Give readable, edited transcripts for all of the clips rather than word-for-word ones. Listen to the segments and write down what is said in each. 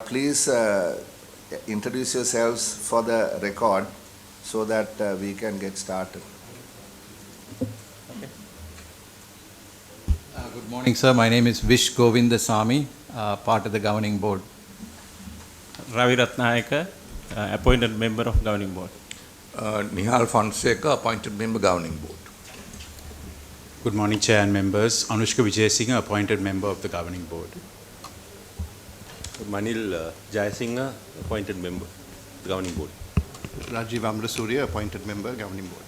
Please introduce yourselves for the record so that we can get started. Good morning, sir. My name is Vish Govindasamy, part of the governing board. Ravi Ratnayaka, appointed member of governing board. Nihal Fonseca, appointed member governing board. Good morning, Chair and members. Anushka Vijayasinghe, appointed member of the governing board. Manil Jayasinghe, appointed member the governing board. Rajiv Amrasuriya, appointed member, governing board.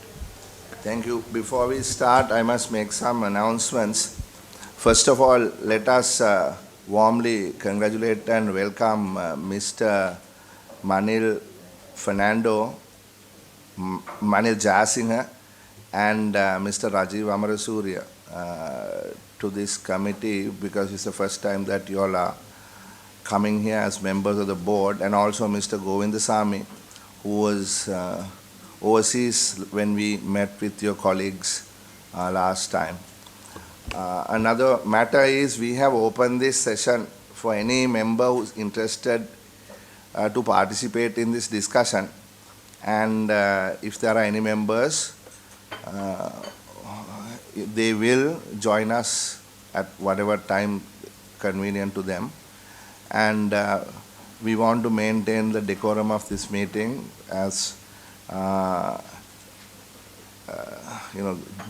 Thank you. Before we start, I must make some announcements. First of all, let us warmly congratulate and welcome Mr. Manil Jayasinghe and Mr. Rajiv Amrasuriya to this committee, because it's the first time that you all are coming here as members of the board, and also Mr. Govindasamy, who was overseas when we met with your colleagues last time. Another matter is we have opened this session for any member who's interested to participate in this discussion, and if there are any members, they will join us at whatever time convenient to them. And we want to maintain the decorum of this meeting as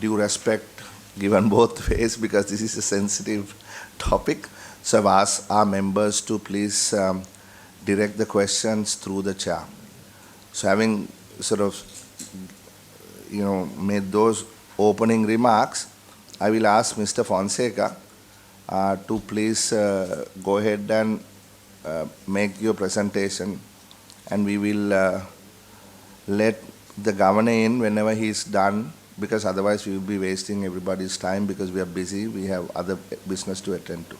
due respect given both ways, because this is a sensitive topic. So I've asked our members to please direct the questions through the chair. So having sort of made those opening remarks, I will ask Mr. Fonseca to please go ahead and make your presentation, and we will let the governor in whenever he is done, because otherwise we will be wasting everybody's time because we are busy, we have other business to attend to.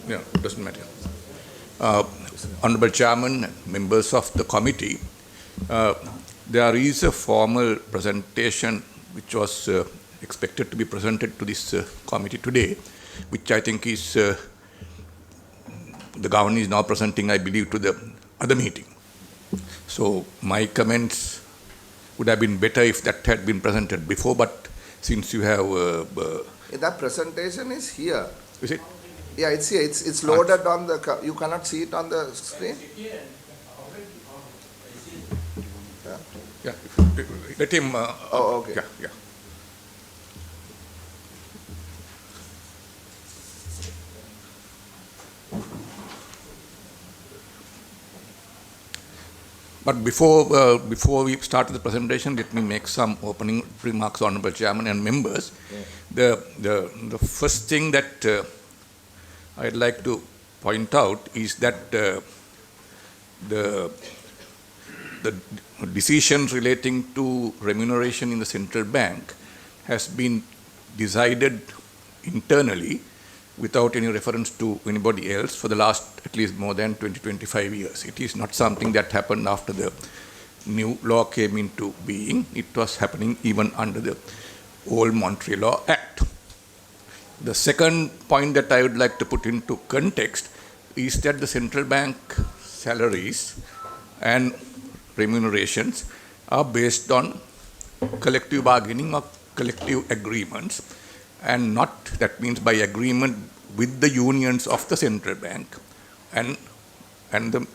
Yeah, it doesn't matter. Honorable Chairman, members of the committee, there is a formal presentation which was expected to be presented to this committee today, which I think is the governor is now presenting, I believe, to the other meeting. So my comments would have been better if that had been presented before, but since you have... that presentation is here. Is it? Yeah, it's here. It's loaded on the... You cannot see it on the screen? Yeah. Let him... oh, okay. Yeah. But before we start the presentation, let me make some opening remarks, Honorable Chairman and members. Yeah. The first thing that I'd like to point out is that the decisions relating to remuneration in the central bank has been decided internally without any reference to anybody else for the last at least more than 20-25 years. It is not something that happened after the new law came into being. It was happening even under the old Monetary Law Act. The second point that I would like to put into context is that the central bank salaries and remunerations are based on collective bargaining or collective agreements, and not, that means by agreement with the unions of the central bank and the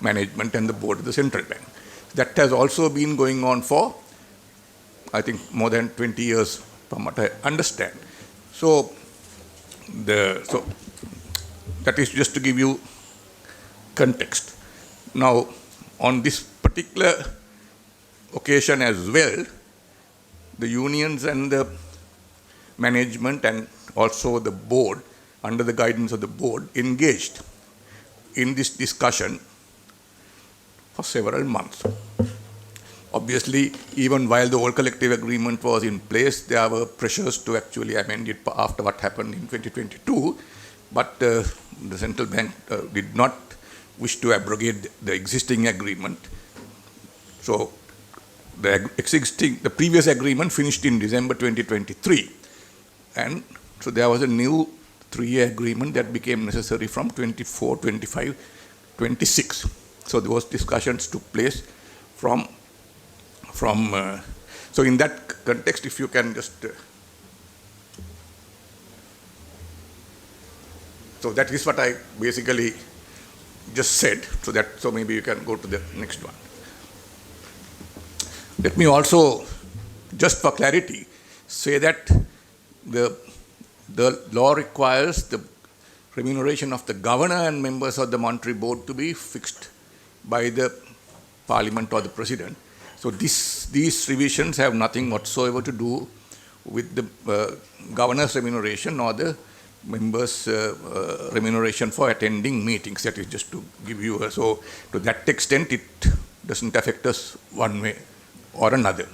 management and the board of the central bank. That has also been going on for, I think, more than 20 years from what I understand. So that is just to give you context. Now, on this particular occasion as well, the unions and the management and also the board, under the guidance of the board, engaged in this discussion for several months. Obviously, even while the old collective agreement was in place, there were pressures to actually amend it after what happened in 2022, but the central bank did not wish to abrogate the existing agreement. So the previous agreement finished in December 2023, and so there was a new 3-year agreement that became necessary from 24, 25, 26. So those discussions took place from so in that context, if you can just so that is what I basically just said. So maybe you can go to the next one. Let me also, just for clarity, say that the law requires the remuneration of the governor and members of the monetary board to be fixed by the parliament or the president. So these revisions have nothing whatsoever to do with the governor's remuneration or the members' remuneration for attending meetings. That is just to give you so to that extent it doesn't affect us one way or another.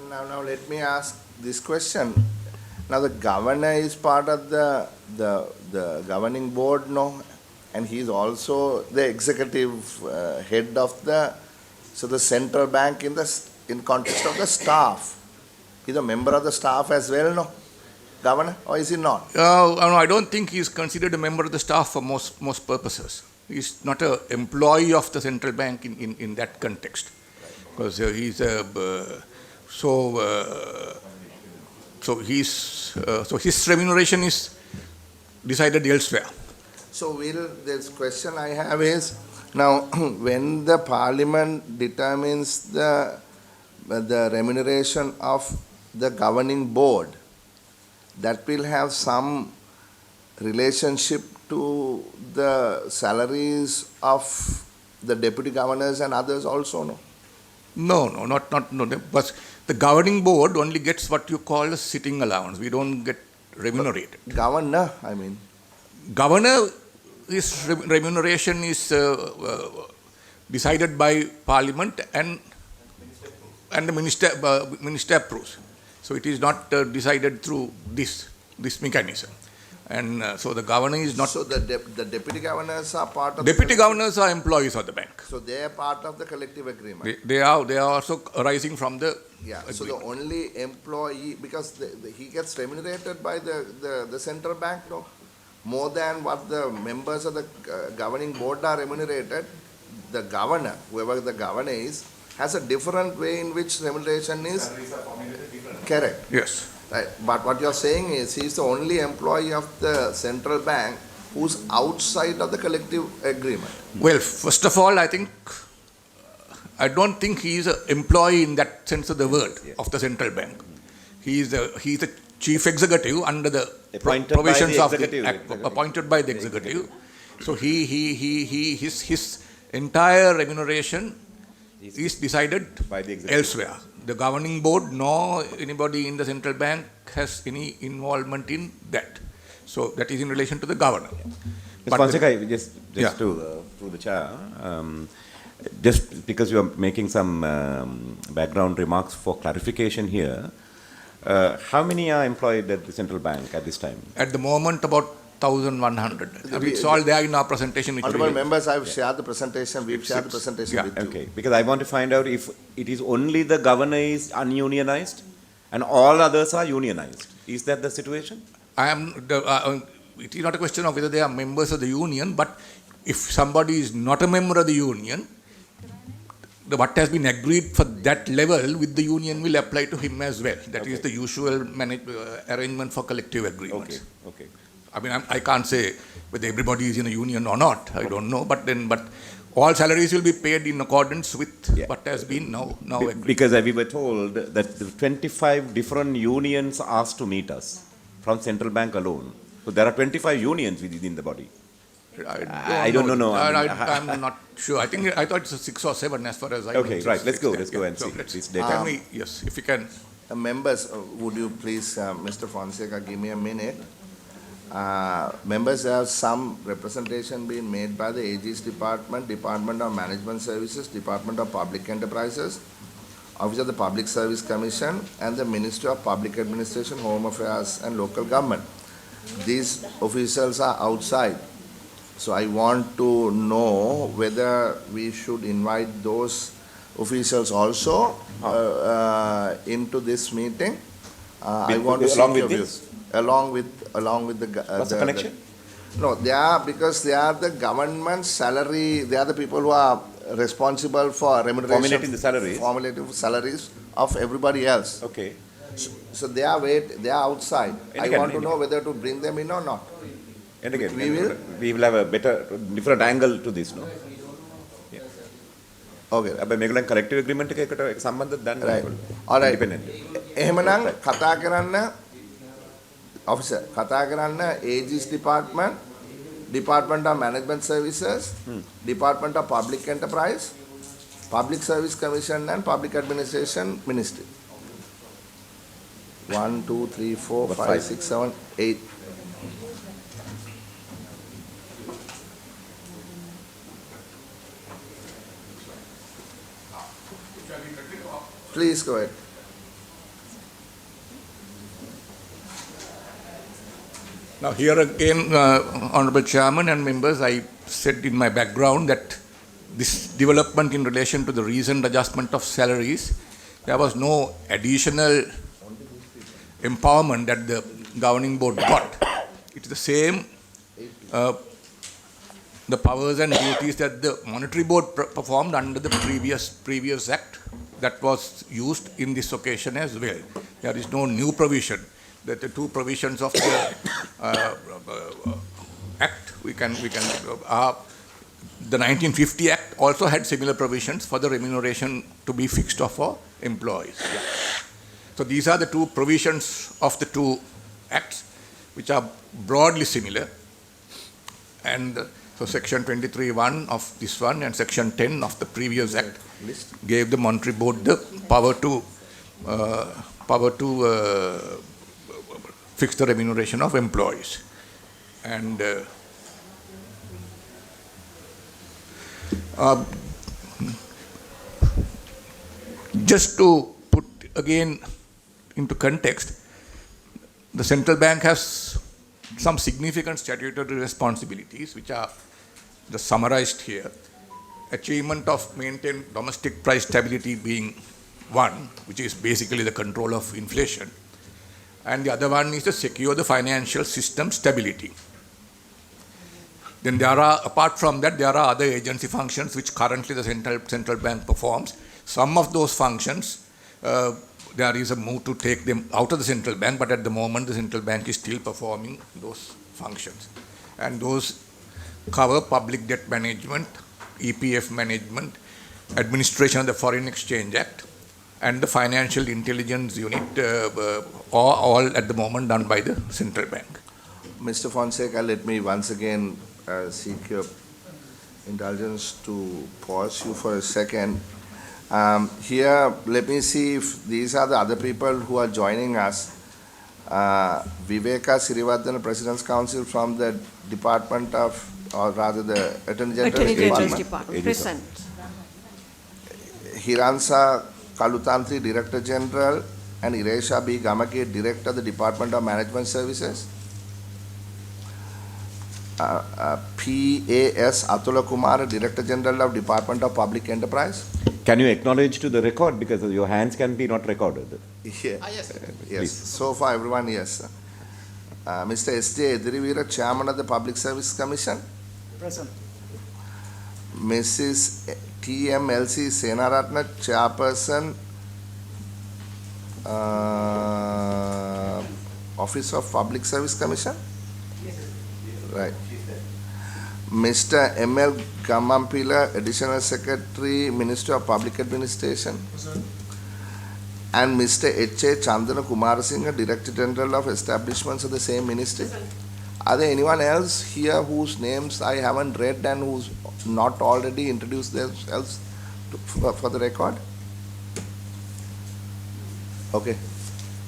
Now let me ask this question. Now the governor is part of the governing board, no, and he is also the executive head of the central bank in context of the staff. He's a member of the staff as well, no, governor, or is he not? No, I don't think he is considered a member of the staff for most purposes. He is not an employee of the central bank in that context, because he's so his remuneration is decided elsewhere. So this question I have is, now when the parliament determines the remuneration of the governing board, that will have some relationship to the salaries of the deputy governors and others also, no? No, but the governing board only gets what you call a sitting allowance. We don't get remunerated. Governor, I mean. Governor, his remuneration is decided by parliament and the minister approves. So it is not decided through this mechanism. And so the governor is not. So the deputy governors are part of. Deputy governors are employees of the bank. So they are part of the collective agreement. They are also arising from the. Yeah. Agreement. So the only employee, because he gets remunerated by the central bank, no, more than what the members of the governing board are remunerated. The governor, whoever the governor is, has a different way in which remuneration is. Correct. Yes. Right. But what you are saying is he is the only employee of the central bank who's outside of the collective agreement. Well, first of all, I don't think he is an employee in that sense of the word of the central bank. He is a chief executive under the provisions of the act, appointed by the executive. So his entire remuneration is decided by the executive elsewhere. The governing board nor anybody in the central bank has any involvement in that. So that is in relation to the governor. Mr. Fonseca, just to the chair, just because you are making some background remarks for clarification here, how many are employed at the central bank at this time? At the moment, about 1,100. It's all there in our presentation. Honorable members, I've shared the presentation. We've shared the presentation with you. Okay, because I want to find out if it is only the governor is ununionized and all others are unionized. Is that the situation? It is not a question of whether they are members of the union, but if somebody is not a member of the union, what has been agreed for that level with the union will apply to him as well. That is the usual arrangement for collective agreements. Okay. I mean, I can't say whether everybody is in a union or not. I don't know. But all salaries will be paid in accordance with what has been now agreed. Because we were told that the 25 different unions asked to meet us from central bank alone. So there are 25 unions within the body. I don't know. I'm not sure. I thought it's 6 or 7 as far as I know. Okay, right. Let's go and see this data. Yes, if you can. Members, would you please, Mr. Fonseca, give me a minute? Members, have some representation being made by the AG's Department, Department of Management Services, Department of Public Enterprises, Office of the Public Service Commission, and the Ministry of Public Administration, Home Affairs and Local Government. These officials are outside. So I want to know whether we should invite those officials also into this meeting. I want to see your views. Along with the What's the connection? No, because they are the government salary, they are the people who are responsible for remuneration. Formulating the salaries? Formulating salaries of everybody else. Okay. So they are outside. I Indican, want to Indican. know whether to bring them in or not. And again, We will- have a different angle to this, no? Okay. අපි මේගොල්ලන් collective agreement එකකට සම්බන්ධද දන්නේ Right. නැහැ. All right. Independent. එහෙමනම් කතා කරන්න officer කතා කරන්න AG's department, Department of Management Services, Department of Public Enterprise, Public Service Commission and Public Administration Ministry. 1, 2, 3, 4, 5, 6, 7, 8. Please go ahead. Now here again, Honorable Chairman and members, I said in my background that this development in relation to the recent adjustment of salaries, there was no additional empowerment that the governing board got. It's the same, the powers and duties that the monetary board performed under the previous act that was used in this occasion as well. There is no new provision. That the two provisions of the act, the 1950 Act also had similar provisions for the remuneration to be fixed for employees. Yeah. So these are the two provisions of the two acts which are broadly similar. And so Section 23(1) of this one and Section 10 of the previous Act gave the monetary board the power to fix the remuneration of employees. And just to put again into context, the central bank has some significant statutory responsibilities which are just summarized here. Achievement of maintained domestic price stability being one, which is basically the control of inflation. And the other one is to secure the financial system stability. Then apart from that, there are other agency functions which currently the central bank performs. Some of those functions, there is a move to take them out of the central bank, but at the moment the central bank is still performing those functions. And those cover public debt management, EPF management, administration of the Foreign Exchange Act, and the Financial Intelligence Unit, all at the moment done by the central bank. Mr. Fonseca, let me once again seek your indulgence to pause you for a second. Here, let me see if these are the other people who are joining us. Viveka Siriwardana, President's Council from the Department of, or rather the Attorney General's Department. Present. Hiransa Kalutantri, Director General, and Iresha B. Gamake, Director of the Department of Management Services. P.A.S. Atula Kumar, Director General of Department of Public Enterprise. Can you acknowledge to the record because your hands can be not recorded? Yeah. Yes. Yes. Please. So far, everyone, yes. Mr. S.J. Edrivira, Chairman of the Public Service Commission. Present. Mrs. T.M.L.C. Senaratna, Chairperson, Office of Public Service Commission. Right. Mr. M.L. Gamampila, Additional Secretary, Ministry of Public Administration. And Mr. H.A. Chandana Kumarasinghe, Director General of Establishments of the same ministry. Are there anyone else here whose names I haven't read and who's not already introduced themselves for the record? Okay.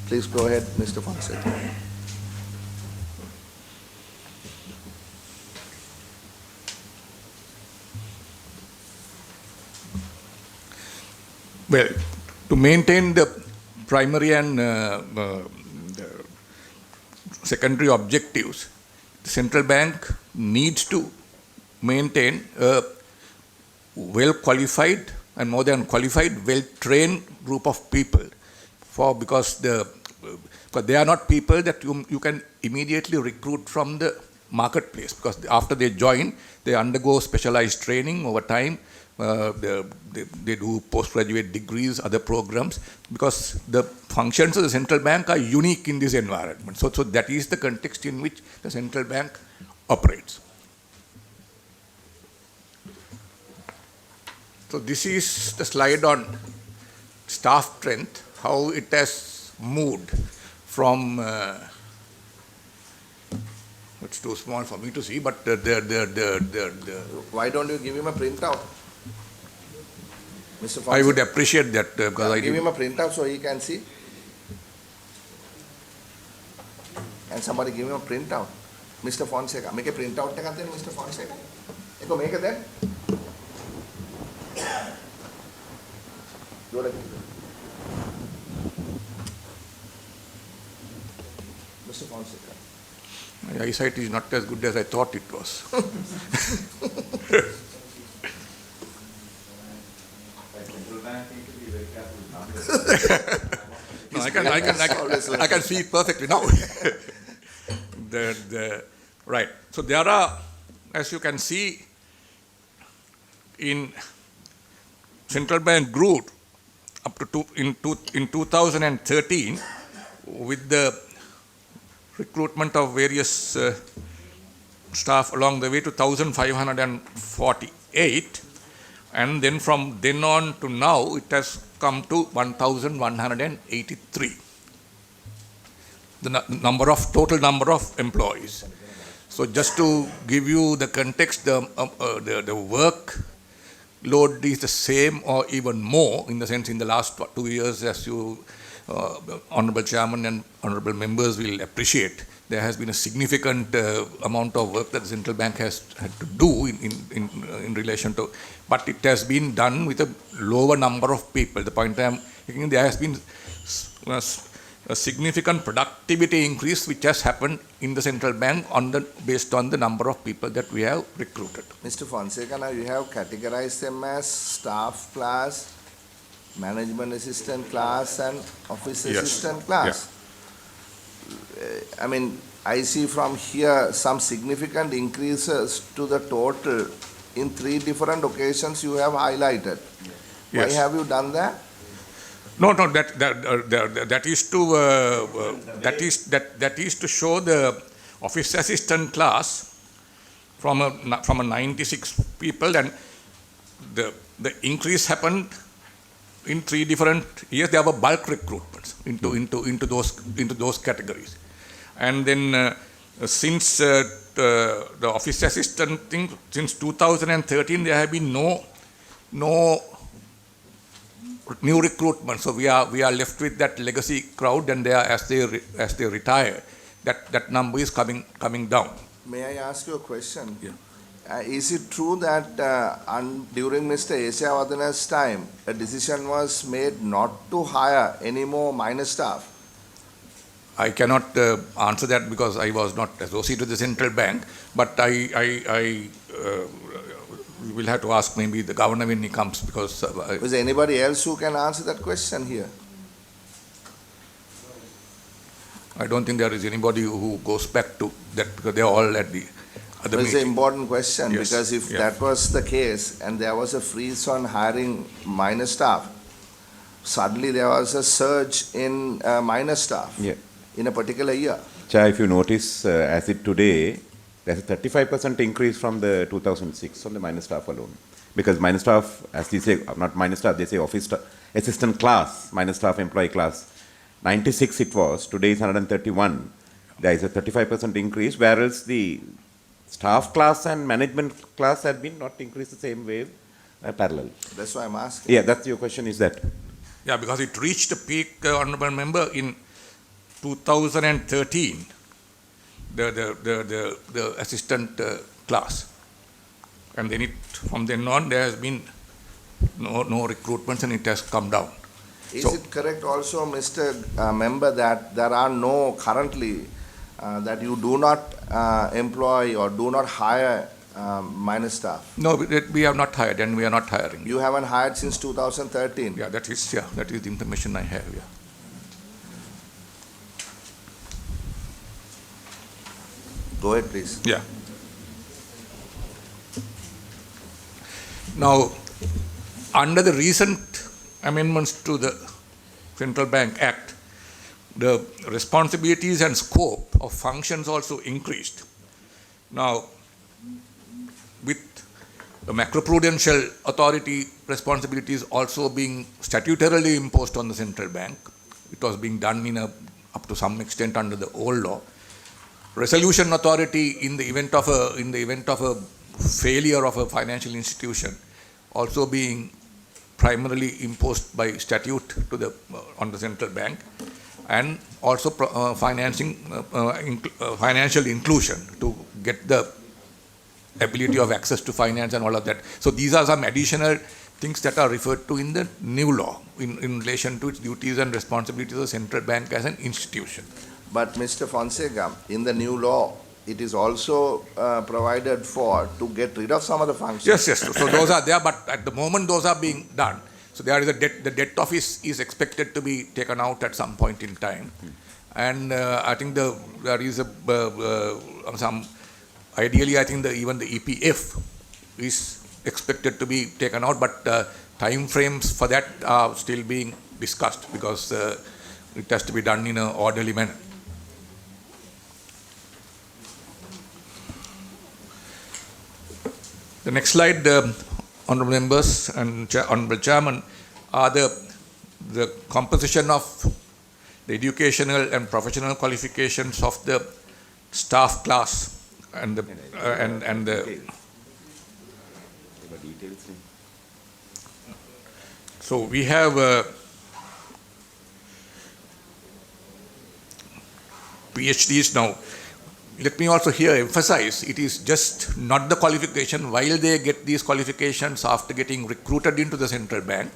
Please go ahead, Mr. Fonseca. Well, to maintain the primary and secondary objectives, the central bank needs to maintain a well-qualified and more than qualified, well-trained group of people, because they are not people that you can immediately recruit from the marketplace, because after they join, they undergo specialized training over time. They do postgraduate degrees, other programs, because the functions of the central bank are unique in this environment. So that is the context in which the central bank operates. So this is the slide on staff strength, how it has moved from, it's too small for me to see, but Why don't you give him a printout? Mr. Fonseca? I would appreciate that because I give did. him a printout so he can see. And somebody give him a printout. Mr. Fonseca. Make a printout එකක් දෙන්න Mr. Fonseca. ඒක මේක දැන්. Mr. Fonseca. My eyesight is not as good as I thought it was. No, I can see it perfectly now. Right. So there are, as you can see, in central bank grew up to in 2013 with the recruitment of various staff along the way to 1,548, and then from then on to now it has come to 1,183. The total number of employees. So just to give you the context, the work load is the same or even more, in the sense in the last 2 years, as you Honorable Chairman and Honorable Members will appreciate, there has been a significant amount of work that the central bank has had to do in relation to, but it has been done with a lower number of people. The point I am making, there has been a significant productivity increase which has happened in the central bank based on the number of people that we have recruited. Mr. Fonseca, now you have categorized them as staff class, management assistant class and office assistant class. I mean, I see from here some significant increases to the total in 3 different occasions you have highlighted. Yes. Why have you done that? No, that is to show the office assistant class from a 96 people, and the increase happened in 3 different years. There were bulk recruitments into those categories, and then since the office assistant thing, since 2013 there have been no new recruitment. So we are left with that legacy crowd, and as they retire, that number is coming down. May I ask you a question? Yeah. Is it true that during Mr. Esiyawardana's time, a decision was made not to hire any more minor staff? I cannot answer that because I was not associated with the central bank, but I will have to ask maybe the governor when he comes, because Is there anybody else who can answer that question here? I don't think there is anybody who goes back to that, because they are all at the other It's an meeting. important question, Yes. because if Yeah. that was the case and there was a freeze on hiring minor staff, suddenly there was a surge in minor staff in a particular year. Chair, if you notice, as it today, there's a 35% increase from the 2006 on the minor staff alone. Because minor staff, as they say, not minor staff, they say office staff, assistant class, minor staff employee class. 96 it was, today is 131. There is a 35% increase, whereas the staff class and management class had been not increased the same way, parallel. That's why I'm asking. Yeah, that's your question, is that? Yeah, because it reached a peak, Honourable Member, in 2013, the assistant class. And then from then on, there has been no recruitments, and it has come down. Is So- it correct also, Mr. Member, that there are no currently, that you do not employ or do not hire minor staff? No, we have not hired, and we are not hiring. You haven't hired since 2013? Yeah, that is the information I have, yeah. Go ahead, please. Yeah. Now, under the recent amendments to the Central Bank Act, the responsibilities and scope of functions also increased. Now, with the macroprudential authority responsibilities also being statutorily imposed on the central bank, it was being done up to some extent under the old law. Resolution authority in the event of a failure of a financial institution also being primarily imposed by statute on the central bank, and also financial inclusion to get the ability of access to finance and all of that. So these are some additional things that are referred to in the new law in relation to its duties and responsibilities of the central bank as an institution. But Mr. Fonseca, in the new law, it is also provided for to get rid of some of the functions. Yes. So those are there, but at the moment those are being done. So there is the debt office is expected to be taken out at some point in time, and I think there is ideally I think even the EPF is expected to be taken out, but time frames for that are still being discussed because it has to be done in an orderly manner. The next slide, honourable members and honourable chairman, are the composition of the educational and professional qualifications of the staff class and the so we have PhDs now. Let me also here emphasize, it is just not the qualification. While they get these qualifications after getting recruited into the central bank,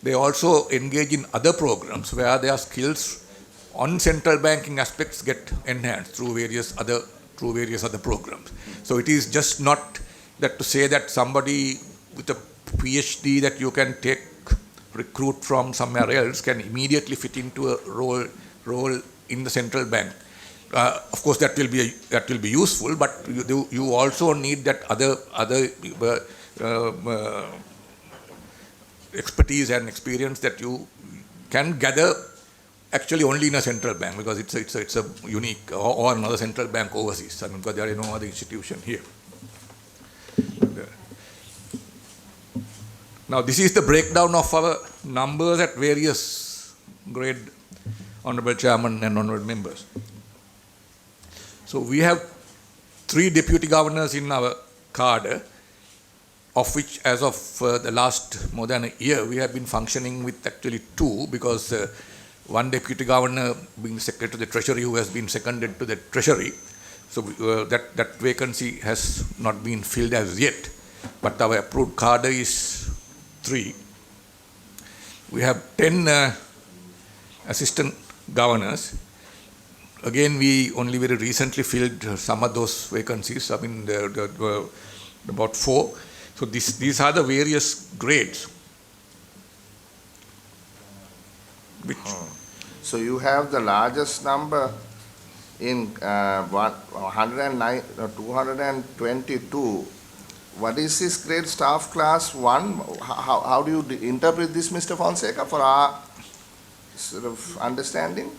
they also engage in other programs where their skills on central banking aspects get enhanced through various other programs. So it is just not that to say that somebody with a PhD that you can recruit from somewhere else can immediately fit into a role in the central bank. Of course, that will be useful, but you also need that other expertise and experience that you can gather actually only in a central bank, because it's a unique or another central bank overseas. I mean, because there is no other institution here. Now, this is the breakdown of our numbers at various grade, honourable chairman and honourable members. So we have 3 deputy governors in our cadre, of which as of the last more than a year, we have been functioning with actually 2, because one deputy governor being secretary to the treasury who has been seconded to the treasury. So that vacancy has not been filled as yet, but our approved cadre is 3. We have 10 assistant governors. Again, we only very recently filled some of those vacancies. I mean, there were about 4. So these are the various grades. So you have the largest number in 109, 222. What is this grade, staff class 1? How do you interpret this, Mr. Fonseca, for our sort of understanding?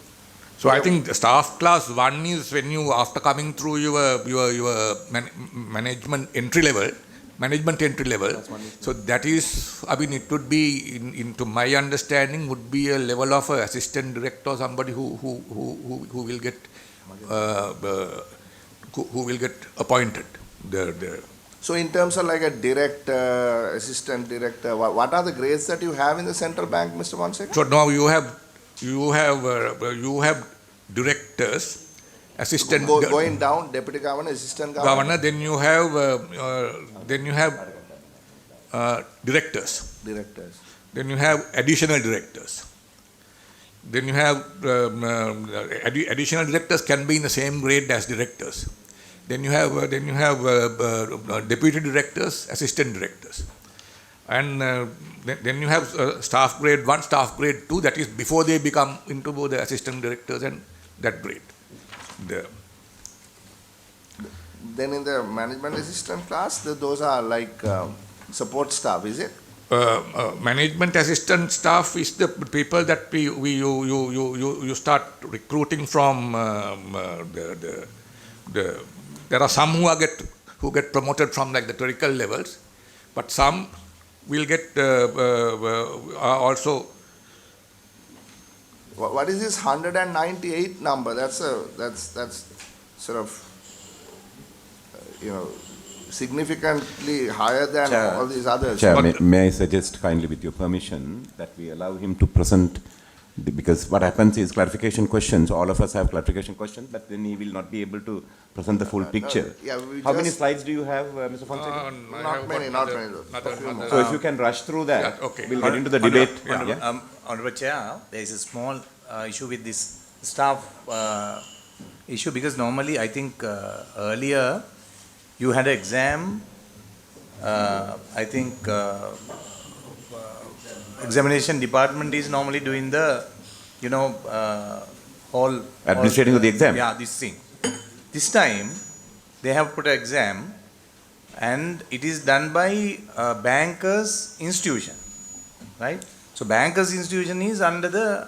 So I think the staff class 1 is when you, after coming through your management entry level. So that is, I mean, it would be, into my understanding, would be a level of an assistant director or somebody who will get appointed there. So in terms of like a director, assistant director, what are the grades that you have in the central bank, Mr. Fonseca? So now you have directors, assistant going down, deputy governor, assistant governor. Then you have directors. Then you have additional directors. Then you have additional directors can be in the same grade as directors. Then you have deputy directors, assistant directors, and then you have staff grade 1, staff grade 2. That is before they become into both the assistant directors and that grade. then in the management assistant class, those are like support staff, is it? Management assistant staff is the people that you start recruiting from there are some who get promoted from like the clerical levels, but some will get also. What is this 198 number? That's sort of significantly higher than Chair. all these others. Chair, But- may I suggest kindly with your permission that we allow him to present, because what happens is clarification questions, all of us have clarification questions, but then he will not be able to present the full picture. yeah, we How many just- slides do you have, Mr. Fonseca? Not many. So if you can rush through that, Yeah, okay. we'll get into the debate. Yeah. Honorable Chair, there is a small issue with this staff issue, because normally I think earlier you had an exam, I think examination department is normally doing the, all. Administrating of the exam. Yeah, this thing. This time, they have put an exam and it is done by bankers institution, right? So bankers institution is under the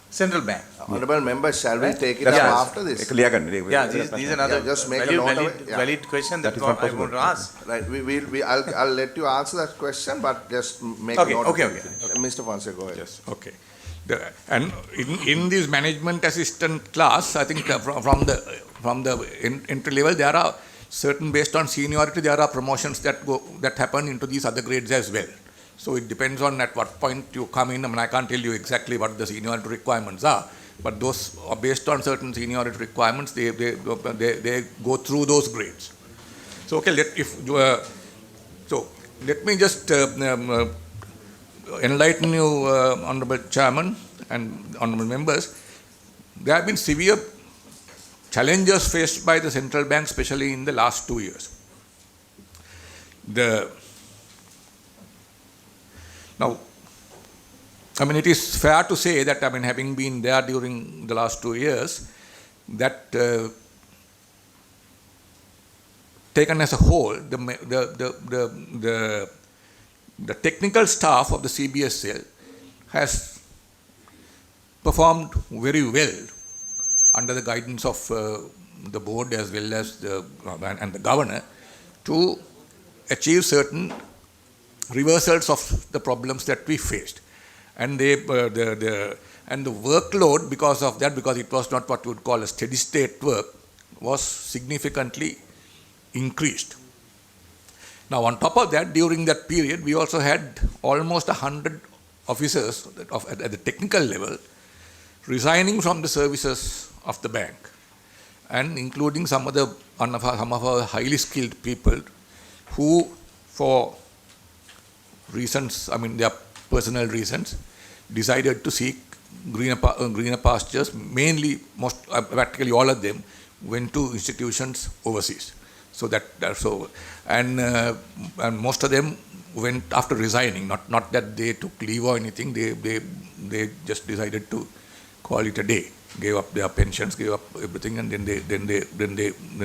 central bank. Honorable members, shall we take it That's up right. after this? Yeah, this is another Yeah, just make a valid, note of valid, it, yeah. valid question that That is not I want to ask. Right, I'll let you answer that question, but just make Okay, a note okay, of okay, it. Mr. Fonseca, go ahead. Yes, okay. And in this management assistant class, I think from the entry level, there are certain, based on seniority, there are promotions that happen into these other grades as well. So it depends on at what point you come in. I mean, I can't tell you exactly what the seniority requirements are, but those are based on certain seniority requirements. They go through those grades. So okay, let me just enlighten you, Honorable Chairman and Honorable Members. There have been severe challenges faced by the central bank, especially in the last 2 years. Now, I mean, it is fair to say that, I mean, having been there during the last 2 years, that taken as a whole, the technical staff of the CBSL has performed very well under the guidance of the board as well as the governor to achieve certain reversals of the problems that we faced. And the workload, because of that, because it was not what you would call a steady state work, was significantly increased. Now, on top of that, during that period, we also had almost 100 officers at the technical level resigning from the services of the bank, and including some of our highly skilled people who, for reasons, I mean, their personal reasons, decided to seek greener pastures. Mainly, practically all of them went to institutions overseas. So and most of them went after resigning. Not that they took leave or anything. They just decided to call it a day. Gave up their pensions, gave up everything, and then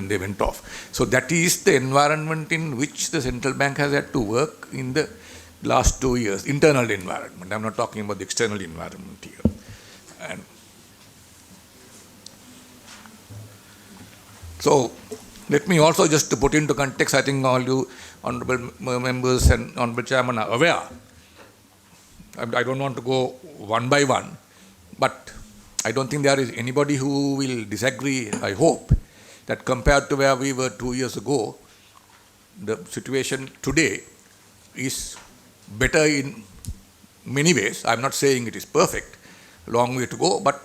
they went off. So that is the environment in which the central bank has had to work in the last 2 years. Internal environment. I'm not talking about the external environment here. And so let me also just to put into context, I think all you honorable members and honorable chairman are aware. I don't want to go one by one, but I don't think there is anybody who will disagree, I hope, that compared to where we were 2 years ago, the situation today is better in many ways. I'm not saying it is perfect, long way to go, but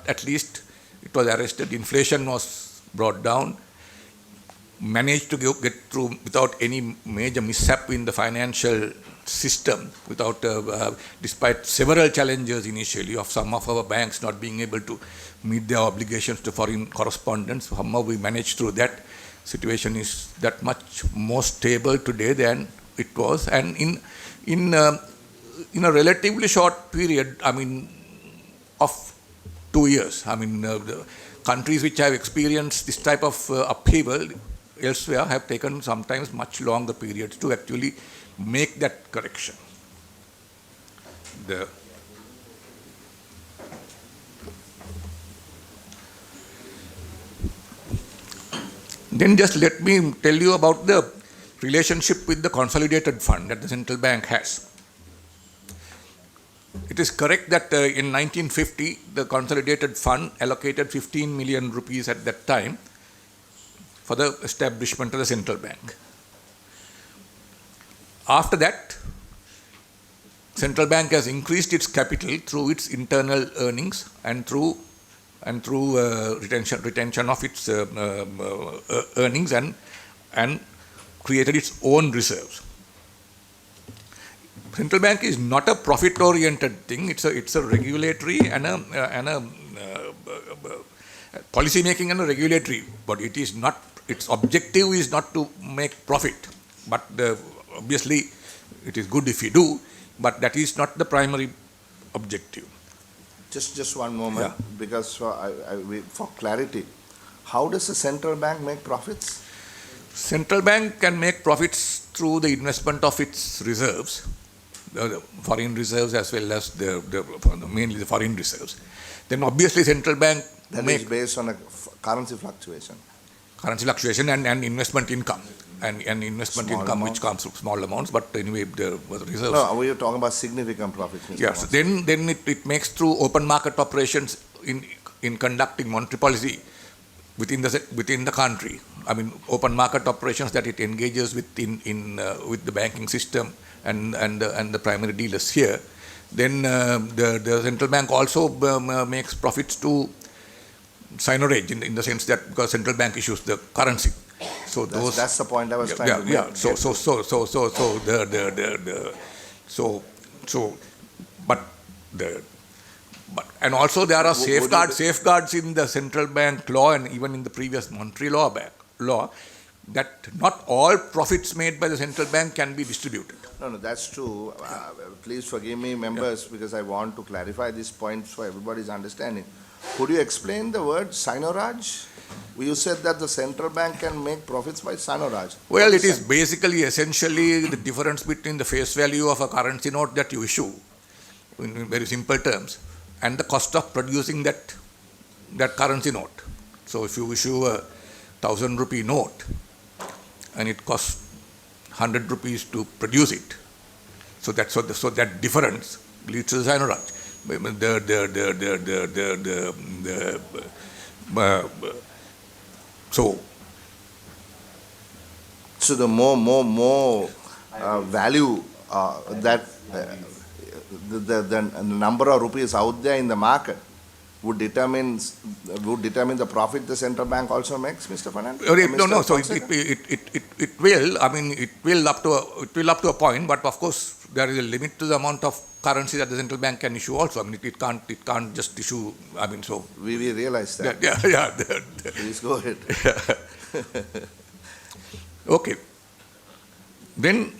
at least it was arrested. Inflation was brought down, managed to get through without any major mishap in the financial system, despite several challenges initially of some of our banks not being able to meet their obligations to foreign correspondents. Somehow we managed through that. Situation is that much more stable today than it was, and in a relatively short period, I mean, of 2 years. I mean, the countries which have experienced this type of upheaval elsewhere have taken sometimes much longer periods to actually make that correction. Then just let me tell you about the relationship with the consolidated fund that the central bank has. It is correct that in 1950, the consolidated fund allocated 15 million rupees at that time for the establishment of the central bank. After that, central bank has increased its capital through its internal earnings and through retention of its earnings and created its own reserves. Central bank is not a profit-oriented thing. It's a regulatory and a policy making and a regulatory body. It is not. Its objective is not to make profit, but obviously it is good if you do. But that is not the primary objective. Just one moment, because for clarity, how does the central bank make profits? Central bank can make profits through the investment of its reserves, the foreign reserves as well as mainly the foreign reserves. Then obviously central bank that is based on a currency fluctuation. Currency fluctuation and investment income. And investment Small income amounts. which comes from small amounts, but anyway there was reserves. No, we are talking about significant profits. Mr. Yes, then it makes through open market operations in conducting monetary policy within the country. I mean, open market operations that it engages with with the banking system and the primary dealers here. Then the central bank also makes profits to signorage in the sense that because central bank issues the currency. So that's the point I was trying to make. But and also there are safeguards in the central bank law and even in the previous monetary law that not all profits made by the central bank can be distributed. No, that's true. Please forgive me, members, because I want to clarify this point for everybody's understanding. Could you explain the word signorage? You said that the central bank can make profits by signorage. Well, it is basically essentially the difference between the face value of a currency note that you issue, in very simple terms, and the cost of producing that currency note. So if you issue a 1,000 rupee note and it costs 100 rupees to produce it, so that difference leads to the signorage. So the more value that the number of rupees out there in the market would determine the profit the central bank also makes, Mr. Fernandez? No. So it will. I mean, it will up to a point, but of course there is a limit to the amount of currency that the central bank can issue. Also, I mean, it can't just issue. I mean, so we realize that. Yeah. Please go ahead. Okay. Then,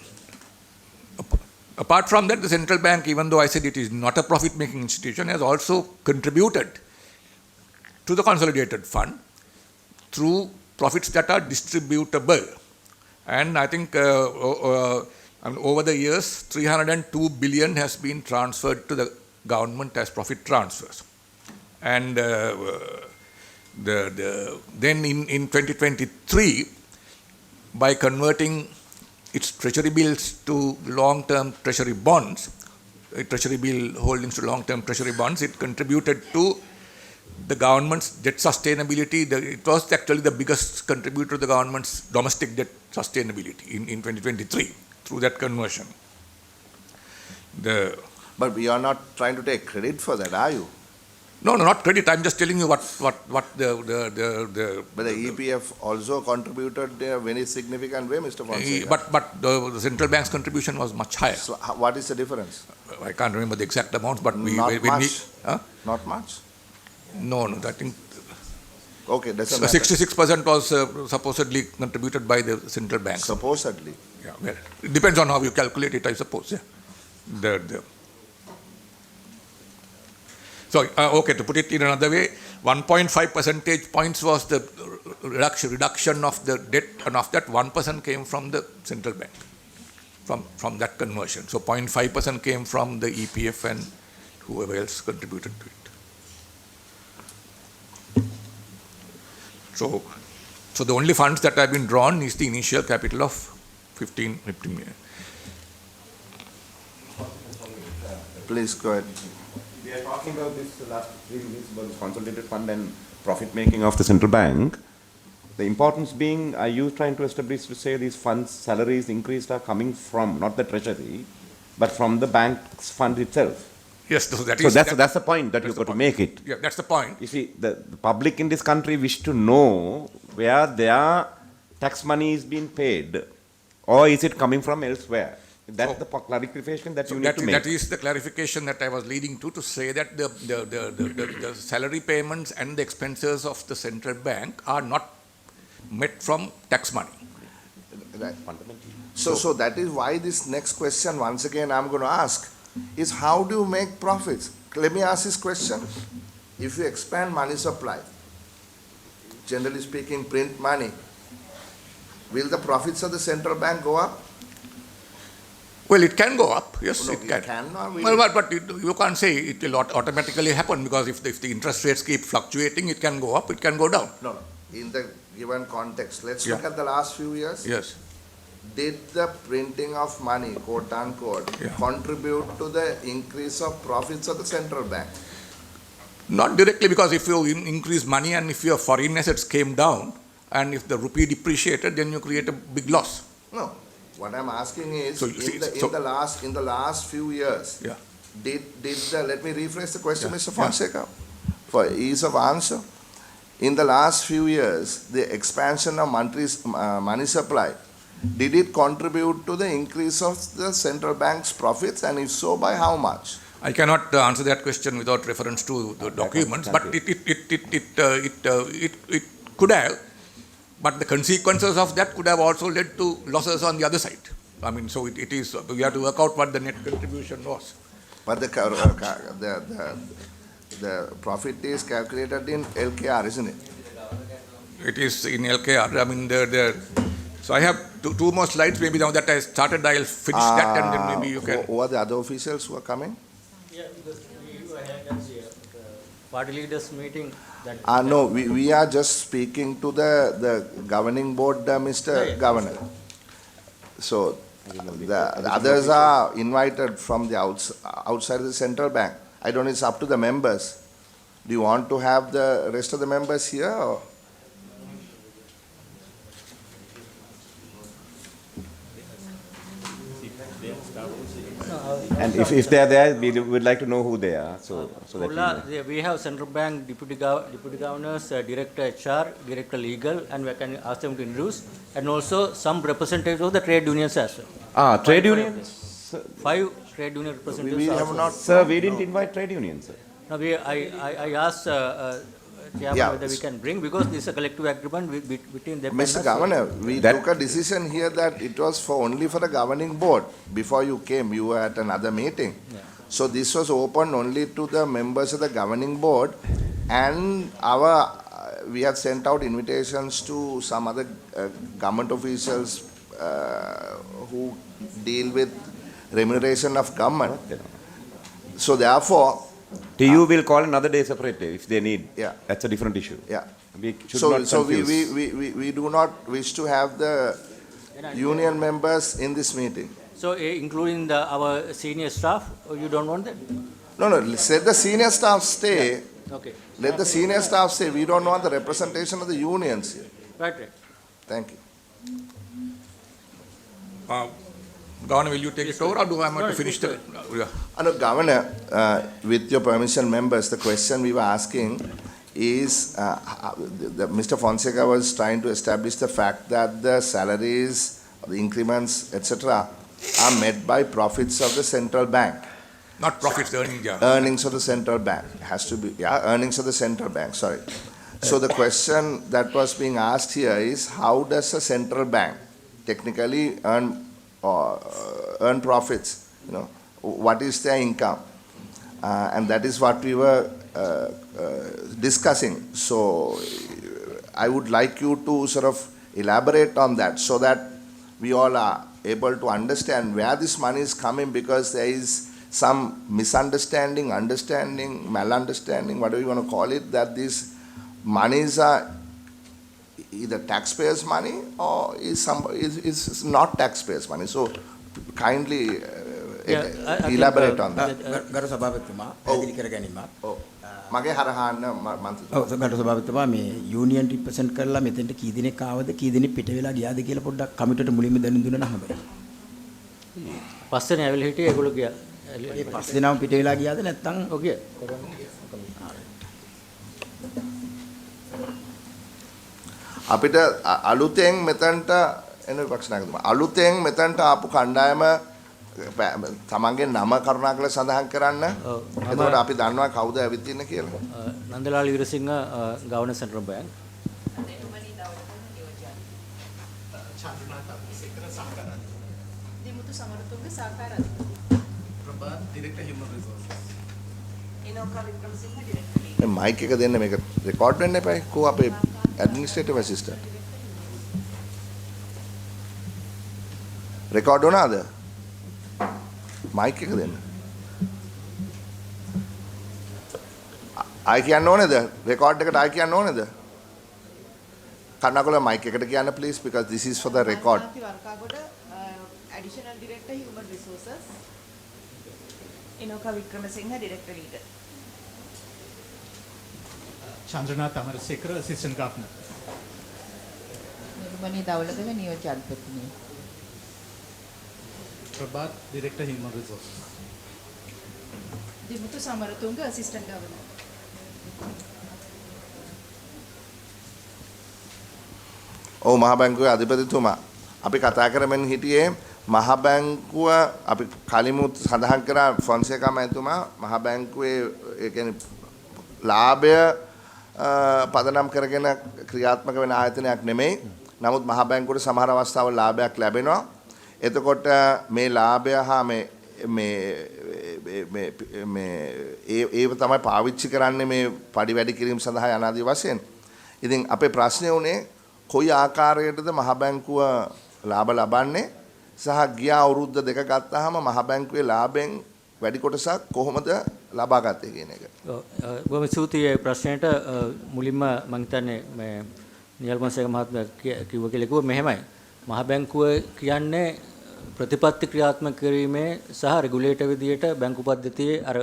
apart from that, the central bank, even though I said it is not a profit-making institution, has also contributed to the consolidated fund through profits that are distributable. And I think over the years, 302 billion has been transferred to the government as profit transfers. And then in 2023, by converting its treasury bills to long-term treasury bonds, treasury bill holdings to long-term treasury bonds, it contributed to the government's debt sustainability. It was actually the biggest contributor to the government's domestic debt sustainability in 2023 through that conversion. But we are not trying to take credit for that, are you? No, not credit. I'm just telling you what the. But the EPF also contributed in a very significant way, Mr. Fonseca. But the central bank's contribution was much higher. So what is the difference? I can't remember the exact amounts, but Not much? No, I think. Okay, doesn't matter. 66% was supposedly contributed by the central bank. Supposedly. Yeah, well, it depends on how you calculate it, I suppose. Yeah. So, okay, to put it in another way, 1.5 percentage points was the reduction of the debt, and of that 1% came from the central bank, from that conversion. So 0.5% came from the EPF and whoever else contributed to it. So the only funds that have been drawn is the initial capital of 15 million. Please go ahead. We are talking about this last 3 minutes about this consolidated fund and profit making of the central bank. The importance being, are you trying to establish to say these funds, salaries increased are coming from not the treasury, but from the bank's fund itself? Yes, so that's the point that you've got to make it. Yeah, that's the point. You see, the public in this country wish to know where their tax money is being paid, or is it coming from elsewhere? That's the clarification that you need to make. That is the clarification that I was leading to say that the salary payments and the expenses of the central bank are not met from tax money. Right. So that is why this next question, once again, I'm going to ask, is how do you make profits? Let me ask this question. If you expand money supply, generally speaking, print money, will the profits of the central bank go up? Well, it can go up. Yes, No, it can. But You can't say it will automatically happen, because if the interest rates keep fluctuating, it can go up, it can go down. No. In the given context, let's look at the last few years. Yes. Did the printing of money, quote unquote, contribute to the increase of profits of the central bank? Not directly, because if you increase money and if your foreign assets came down and if the rupee depreciated, then you create a big loss. No. What I'm asking is, So, in the last few years, did the, let me rephrase the question, Mr. Fonseca, for ease of answer. In the last few years, the expansion of money supply, did it contribute to the increase of the central bank's profits, and if so, by how much? I cannot answer that question without reference to the documents, but it could have. But the consequences of that could have also led to losses on the other side. I mean, so it is, we have to work out what the net contribution was. But the profit is calculated in LKR, isn't it? It is in LKR. I mean, so I have two more slides. Maybe now that I started, I'll finish that, and then maybe you can. Who are the other officials who are coming? Yeah, because we had the party leaders meeting. No, we are just speaking to the governing board, Mr. Governor. So the others are invited from the outside of the central bank. I don't know, it's up to the members. Do you want to have the rest of the members here? Or? And if they are there, we would like to know who they are. So that we have central bank deputy governors, director HR, director legal, and we can ask them to introduce, and also some representatives of the trade unions as well. Trade unions? 5 trade union representatives. We have not. Sir, we didn't invite trade unions, sir. No, I asked Chairman whether we can bring, because this is a collective agreement between them. Mr. Governor, we took a decision here that it was only for the governing board. Before you came, you were at another meeting. Yeah. So this was open only to the members of the governing board, and we have sent out invitations to some other government officials who deal with remuneration of government. So therefore, TU will call another day separately if they need. Yeah. That's a different issue. Yeah. We should not confuse. We do not wish to have the union members in this meeting. So including our senior staff, you don't want them? No, let the senior staff stay. Yeah. Okay. Let the senior staff stay. We don't want the representation of the unions here. Right. Thank you. Governor, will you take it over, or do I have to finish the? Governor, with your permission, members, the question we were asking is, Mr. Fonseca was trying to establish the fact that the salaries, the increments, etc., are met by profits of the central bank. Not profits, earnings. Earnings of the central bank. Has to be, earnings of the central bank, sorry. So the question that was being asked here is, how does a central bank technically earn profits? What is their income? And that is what we were discussing. So I would like you to sort of elaborate on that so that we all are able to understand where this money is coming, because there is some misunderstanding, understanding, malunderstanding, whatever you want to call it, that these monies are either taxpayers' money or is not taxpayers' money. So kindly elaborate on that. ගරු සභාපතිතුමා පැහැදිලි කර ගැනීමක්. මගේ හරහාන්න මන්ත්‍රීතුමා. ඔව් ගරු සභාපතිතුමා මේ union represent කරලා මෙතෙන්ට කී දිනක් ආවද කී දිනක් පිට වෙලා ගියාද කියලා පොඩ්ඩක් කමිටුවට මුලින්ම දැනුම් දුන්නා නම් හොඳයි. පස්සේ ඇවිල්ලා හිටියේ ඒගොල්ලෝ ගියා. ඒ පස් දිනම පිට වෙලා ගියාද නැත්නම් ඔගිය. අපිට අලුතෙන් මෙතනට එන විපක්ෂ නායකතුමා අලුතෙන් මෙතනට ආපු කණ්ඩායම තමන්ගේ නම කරුණාකර සඳහන් කරන්න. එතකොට අපි දන්නවා කවුද ඇවිත් ඉන්නේ කියලා. Nandalal Weerasinghe governor central bank. Dimuthu Samarathunga සහකාර අධිපති. Prabhath director human resources. Inoka Wickramasinghe director. මේ මයික් එක දෙන්න මේක රෙකෝඩ් වෙන්න එපා. කෝ අපේ ඇඩ්මිනිස්ට්‍රේටිව් ඇසිස්ටන්ට්. රෙකෝඩ් වුණාද? මයික් එක දෙන්න. ආයි කියන්න ඕනේද? රෙකෝඩ් එකට ආයි කියන්න ඕනේද? කරුණාකරලා මයික් එකට කියන්න please, because this is for the record. Additional Director Human Resources. Inoka Vikramasinghe Director Legal. Chandranath Amarasekara Assistant Governor. Nirumani Dawladega Niyoja Adipatini. Prabhat Director Human Resources. Dimutu Samaratunga Assistant Governor. ඔව් මහ බැංකුවේ අධිපතිතුමා අපි කතා කරමින් හිටියේ මහ බැංකුව අපි කලිමුත් සඳහන් කරා ෆොන්සේකා මහතුමා මහ බැංකුවේ ඒ කියන්නේ ලාභය පදනම් කරගෙන ක්‍රියාත්මක වෙන ආයතනයක් නෙමෙයි. නමුත් මහ බැංකුවට සමහර අවස්ථාවල ලාභයක් ලැබෙනවා. එතකොට මේ ලාභය හා ඒ තමයි පාවිච්චි කරන්නේ මේ පඩි වැඩි කිරීම සඳහා අනාදී වශයෙන්. ඉතින් අපේ ප්‍රශ්නේ උනේ කොයි ආකාරයකටද මහ බැංකුව ලාභ ලබන්නේ සහ ගිය අවුරුද්ද දෙක ගත්තාම මහ බැංකුවේ ලාභෙන් වැඩි කොටසක් කොහොමද ලබා ගත්තේ කියන එක. බොහොම ස්තුතියි ප්‍රශ්නයට. මුලින්ම මම හිතන්නේ මේ නියල් පොන්සේක මහත්මයා කිව්ව කියලා කිව්ව මෙහෙමයි. මහ බැංකුව කියන්නේ ප්‍රතිපත්ති ක්‍රියාත්මක කිරීමේ සහ රෙගුලේටර් විදියට බැංකු පද්ධතියේ අර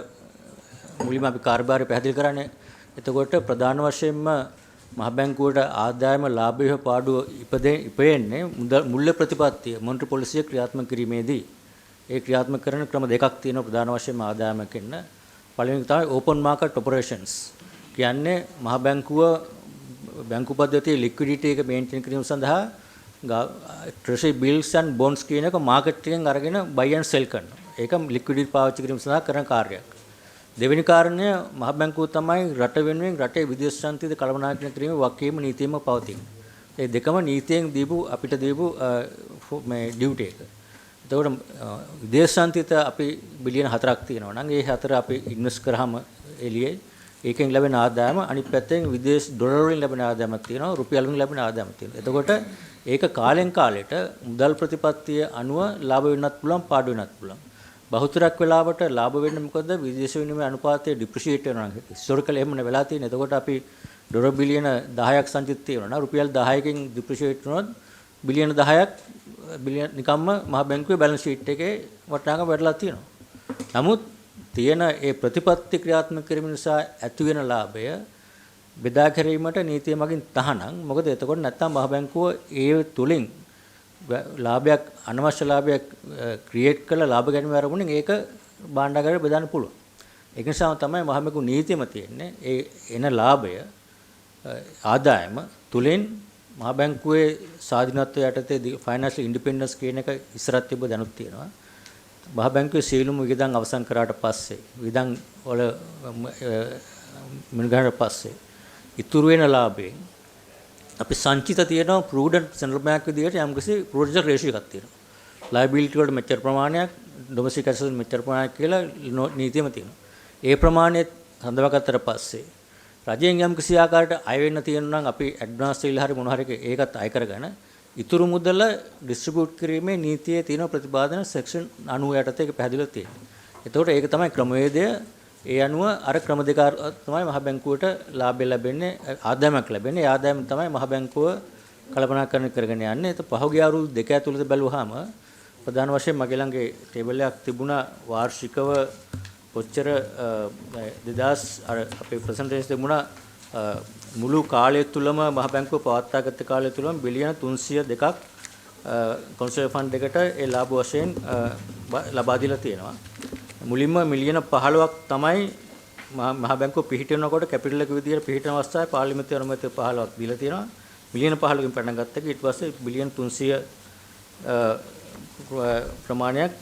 මුලින්ම අපි කාර්යභාරය පැහැදිලි කරන්නේ. එතකොට ප්‍රධාන වශයෙන්ම මහ බැංකුවට ආදායම ලාභය පාඩුව ඉපෙන්නේ මුල්‍ය ප්‍රතිපත්තිය මොනිටරි පොලිසිය ක්‍රියාත්මක කිරීමේදී. ඒ ක්‍රියාත්මක කරන ක්‍රම දෙකක් තියෙනවා ප්‍රධාන වශයෙන්ම ආදායමක් එන්න. පළවෙනි තමයි ඕපන් මාකට් ඔපරේෂන්ස්. කියන්නේ මහ බැංකුව බැංකු පද්ධතියේ ලික්විඩිටි එක මේන්ටේන් කිරීම සඳහා treasury bills and bonds කියන එක මාකට් එකෙන් අරගෙන buy and sell කරනවා. ඒක ලික්විඩිටි පාවිච්චි කිරීම සඳහා කරන කාර්යයක්. දෙවෙනි කාරණය මහ බැංකුව තමයි රට වෙනුවෙන් රටේ විදේශ සංස්කෘතිය කළමනාකරණය කිරීමේ වගකීම නීතියෙන්ම පවතින. ඒ දෙකම නීතියෙන් අපිට දීපු මේ ඩියුටි එක. එතකොට විදේශ සංස්කෘතිය අපි බිලියන 4ක් තියෙනවා නම් ඒ 4 අපි ඉන්වෙස්ට් කරාම එළියේ ඒකෙන් ලැබෙන ආදායම අනිත් පැත්තෙන් විදේශ ඩොලර් වලින් ලැබෙන ආදායමක් තියෙනවා රුපියල් වලින් ලැබෙන ආදායමක් තියෙනවා. එතකොට ඒක කාලෙන් කාලෙට මුදල් ප්‍රතිපත්තිය අනුව ලාභ වෙන්නත් පුළුවන් පාඩු වෙන්නත් පුළුවන්. බහුතරයක් වෙලාවට ලාභ වෙන්නේ මොකද විදේශ විනිමය අනුපාතය ඩිප්‍රීෂিয়েට් වෙනවා නම් හිස්ටොරිකල් එහෙමනේ වෙලා තියෙන්නේ. එතකොට අපි ඩොලර් බිලියන 10ක් සංචිත තියෙනවා නම් රුපියල් 10කින් ඩිප්‍රීෂিয়েට් වුණොත් බිලියන 10ක් බිලියන නිකම්ම මහ බැංකුවේ බැලන්ස් ෂීට් එකේ වටිනාකම වැඩිලා තියෙනවා. නමුත් තියෙන ඒ ප්‍රතිපත්ති ක්‍රියාත්මක කිරීම නිසා ඇති වෙන ලාභය බෙදා ගැනීමට නීතිය මගින් තහනම්. මොකද එතකොට නැත්තම් මහ බැංකුව ඒ තුලින් ලාභයක් අනවශ්‍ය ලාභයක් ක්‍රියේට් කරලා ලාභ ගැනීම ආරමුණෙන් ඒක භාණ්ඩාගාරයට බෙදන්න පුළුවන්. ඒක නිසා තමයි මහ බැංකුව නීතියම තියෙන්නේ ඒ එන ලාභය ආදායම තුලින් මහ බැංකුවේ ස්වාධීනත්වය යටතේ ෆයිනෑන්ෂල් ඉන්ඩිපෙන්ඩන්ස් කියන එක ඉස්සරහට තිබ්බ දැනුත් තියෙනවා. මහ බැංකුවේ සියලුම වියදම් අවසන් කරාට පස්සේ වියදම් වල මිනිගානට පස්සේ ඉතුරු වෙන ලාභයෙන් අපි සංචිත තියෙනවා ප්‍රූඩන්ට් සෙන්ට්‍රල් බැංක් විදියට යම්කිසි ප්‍රූඩන්ට් රේෂියෝ එකක් තියෙනවා. ලයබිලිටි වලට මෙච්චර ප්‍රමාණයක් ඩොමස්ටික් ඇසෙට් මෙච්චර ප්‍රමාණයක් කියලා නීතියම තියෙනවා. ඒ ප්‍රමාණය හඳවාගත්තට පස්සේ රජයෙන් යම් කිසි ආකාරයකට අය වෙන්න තියෙනවා නම් අපි ඇඩ්වාන්ස් සීල් හරි මොන හරි ඒකත් අය කරගෙන ඉතුරු මුදල ඩිස්ට්‍රිබියුට් කිරීමේ නීතියේ තියෙන ප්‍රතිපාදන සෙක්ෂන් 90 යටතේ ඒක පැහැදිලිව තියෙනවා. එතකොට ඒක තමයි ක්‍රමවේදය. ඒ අනුව අර ක්‍රම දෙක තමයි මහ බැංකුවට ලාභය ලැබෙන්නේ ආදායමක් ලැබෙන්නේ. ඒ ආදායම තමයි මහ බැංකුව කළමනාකරණය කරගෙන යන්නේ. ඒක පහුගිය අවුරුදු දෙක ඇතුළත බැලුවාම ප්‍රධාන වශයෙන් මගේ ළඟේ ටේබල් එකක් තිබුණා වාර්ෂිකව කොච්චර 2000 අර අපේ ප්‍රසන්ටේෂන් තිබුණා මුළු කාලය තුලම මහ බැංකුව පවත්වාගත්ත කාලය තුලම බිලියන 302ක් කොන්සර්ව් ෆන්ඩ් එකට ඒ ලාභ වශයෙන් ලබා දීලා තියෙනවා. මුලින්ම මිලියන 15ක් තමයි මහ බැංකුව පිහිටනකොට කැපිටල් එක විදියට පිහිටන අවස්ථාවේ පාර්ලිමේන්තු අනුමැතිය 15ක් දීලා තියෙනවා. මිලියන 15කින් පටන් ගත්ත එක ඊට පස්සේ බිලියන 300 ප්‍රමාණයක්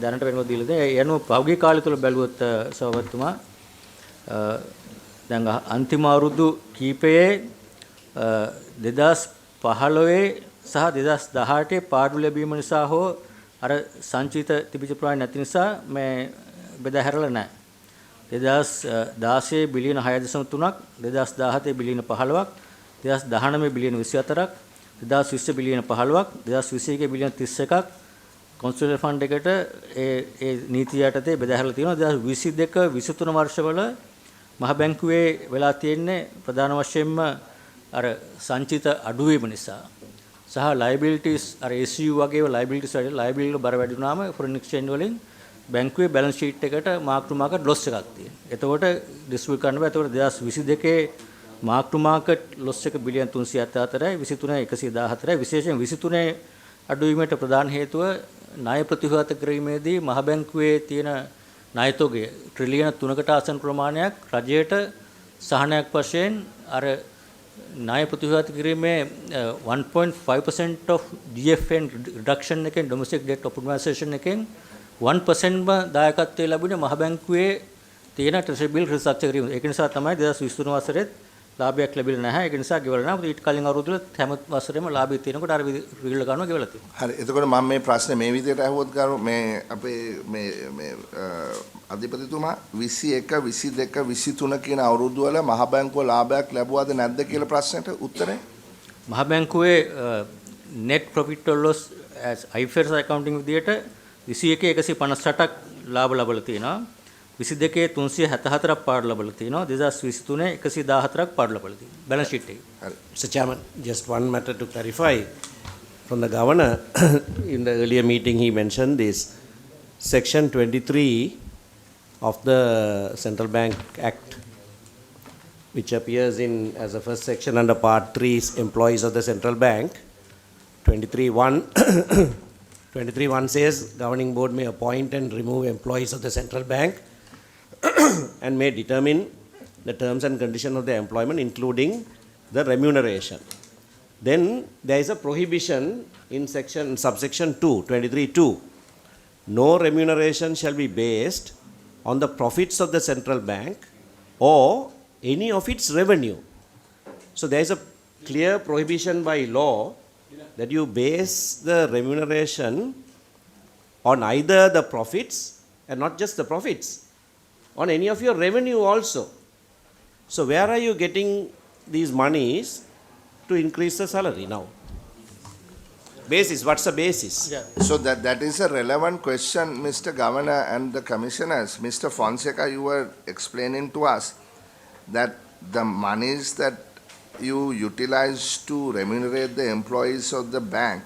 දැනට වෙනව දීලා තියෙනවා. ඒ අනුව පහුගිය කාලය තුල බැලුවොත් සභාපතිතුමා දැන් අන්තිම අවුරුදු කීපයේ 2015 සහ 2018 පාඩු ලැබීම නිසා හෝ අර සංචිත තිබිච්ච ප්‍රමාණය නැති නිසා මේ බෙදා හැරලා නැහැ. 2016 බිලියන 6.3ක්, 2017 බිලියන 15ක්, 2019 බිලියන 24ක්, 2020 බිලියන 15ක්, 2021 බිලියන 31ක් කොන්සර්වේටිව් ෆන්ඩ් එකට ඒ නීතිය යටතේ බෙදා හැරලා තියෙනවා. 2022 23 වර්ෂවල මහ බැංකුවේ වෙලා තියෙන්නේ ප්‍රධාන වශයෙන්ම අර සංචිත අඩුවීම නිසා සහ liabilities අර SU වගේ liabilities වල බර වැඩි වුණාම foreign exchange වලින් බැංකුවේ balance sheet එකට mark to market loss එකක් තියෙනවා. එතකොට distribute කරන්න බෑ. එතකොට 2022 mark to market loss එක බිලියන 374යි 23 114යි විශේෂයෙන් 23 අඩුවීමට ප්‍රධාන හේතුව ණය ප්‍රතිහත කිරීමේදී මහ බැංකුවේ තියෙන ණය තොගය ට්‍රිලියන 3කට ආසන්න ප්‍රමාණයක් රජයට සහනයක් වශයෙන් අර ණය ප්‍රතිහත කිරීමේ 1.5% of DFN reduction එකෙන් domestic debt optimization එකෙන් 1% දායකත්වයේ ලැබුණේ මහ බැංකුවේ තියෙන treasury bill restructure කිරීම. ඒක නිසා තමයි 2023 වසරේත් ලාභයක් ලැබිලා නැහැ. ඒක නිසා ගෙවලා නැහැ. ඊට කලින් අවුරුද්දවල හැම වසරේම ලාභය තියෙනකොට අර රිගුලර් ගන්නවා ගෙවලා තියෙනවා. හරි. එතකොට මම මේ ප්‍රශ්නේ මේ විදිහට අහුවොත් ගරු මේ අපේ මේ අධිපතිතුමා 21 22 23 කියන අවුරුදු වල මහ බැංකුව ලාභයක් ලැබුවාද නැද්ද කියලා ප්‍රශ්නෙට උත්තරේ මහ බැංකුවේ net profit or loss as IFRS accounting විදිහට 21 158ක් ලාභ ලැබලා තියෙනවා. 22 374ක් පාඩු ලැබලා තියෙනවා. 2023 114ක් පාඩු ලැබලා තියෙනවා. balance sheet එක. හරි. Mr. Chairman, just one matter to clarify from the governor. In the earlier meeting he mentioned this section 23 of the Central Bank Act, which appears in as a first section under part 3 employees of the central bank. 23.1 says governing board may appoint and remove employees of the central bank and may determine the terms and conditions of their employment, including the remuneration. Then there is a prohibition in subsection 2, 23.2. No remuneration shall be based on the profits of the central bank or any of its revenue. So there is a clear prohibition by law that you base the remuneration on either the profits, and not just the profits, on any of your revenue also. So where are you getting these monies to increase the salary now? Basis, what's the basis? Yeah. So that is a relevant question, Mr. Governor and the commissioners. Mr. Fonseca, you were explaining to us that the monies that you utilize to remunerate the employees of the bank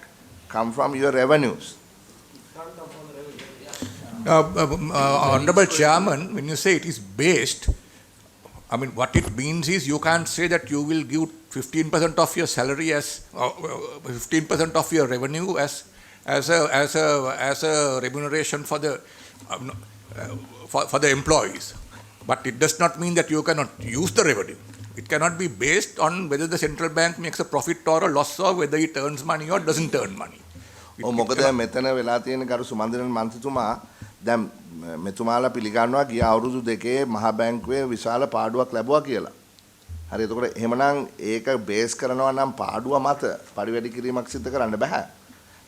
come from your revenues. Honorable Chairman, when you say it is based, I mean, what it means is you can't say that you will give 15% of your salary as 15% of your revenue as a remuneration for the for the employees. But it does not mean that you cannot use the revenue. It cannot be based on whether the central bank makes a profit or a loss or whether it earns money or doesn't earn money. මොකද මෙතන වෙලා තියෙන ගරු සුමන්දිරන් මන්ත්‍රීතුමා දැන් මෙතුමාලා පිළිගන්නවා ගිය අවුරුදු දෙකේ මහ බැංකුවේ විශාල පාඩුවක් ලැබුවා කියලා. හරි එතකොට එහෙමනම් ඒක බේස් කරනවා නම් පාඩුව මත පරිවැඩි කිරීමක් සිදු කරන්න බෑ.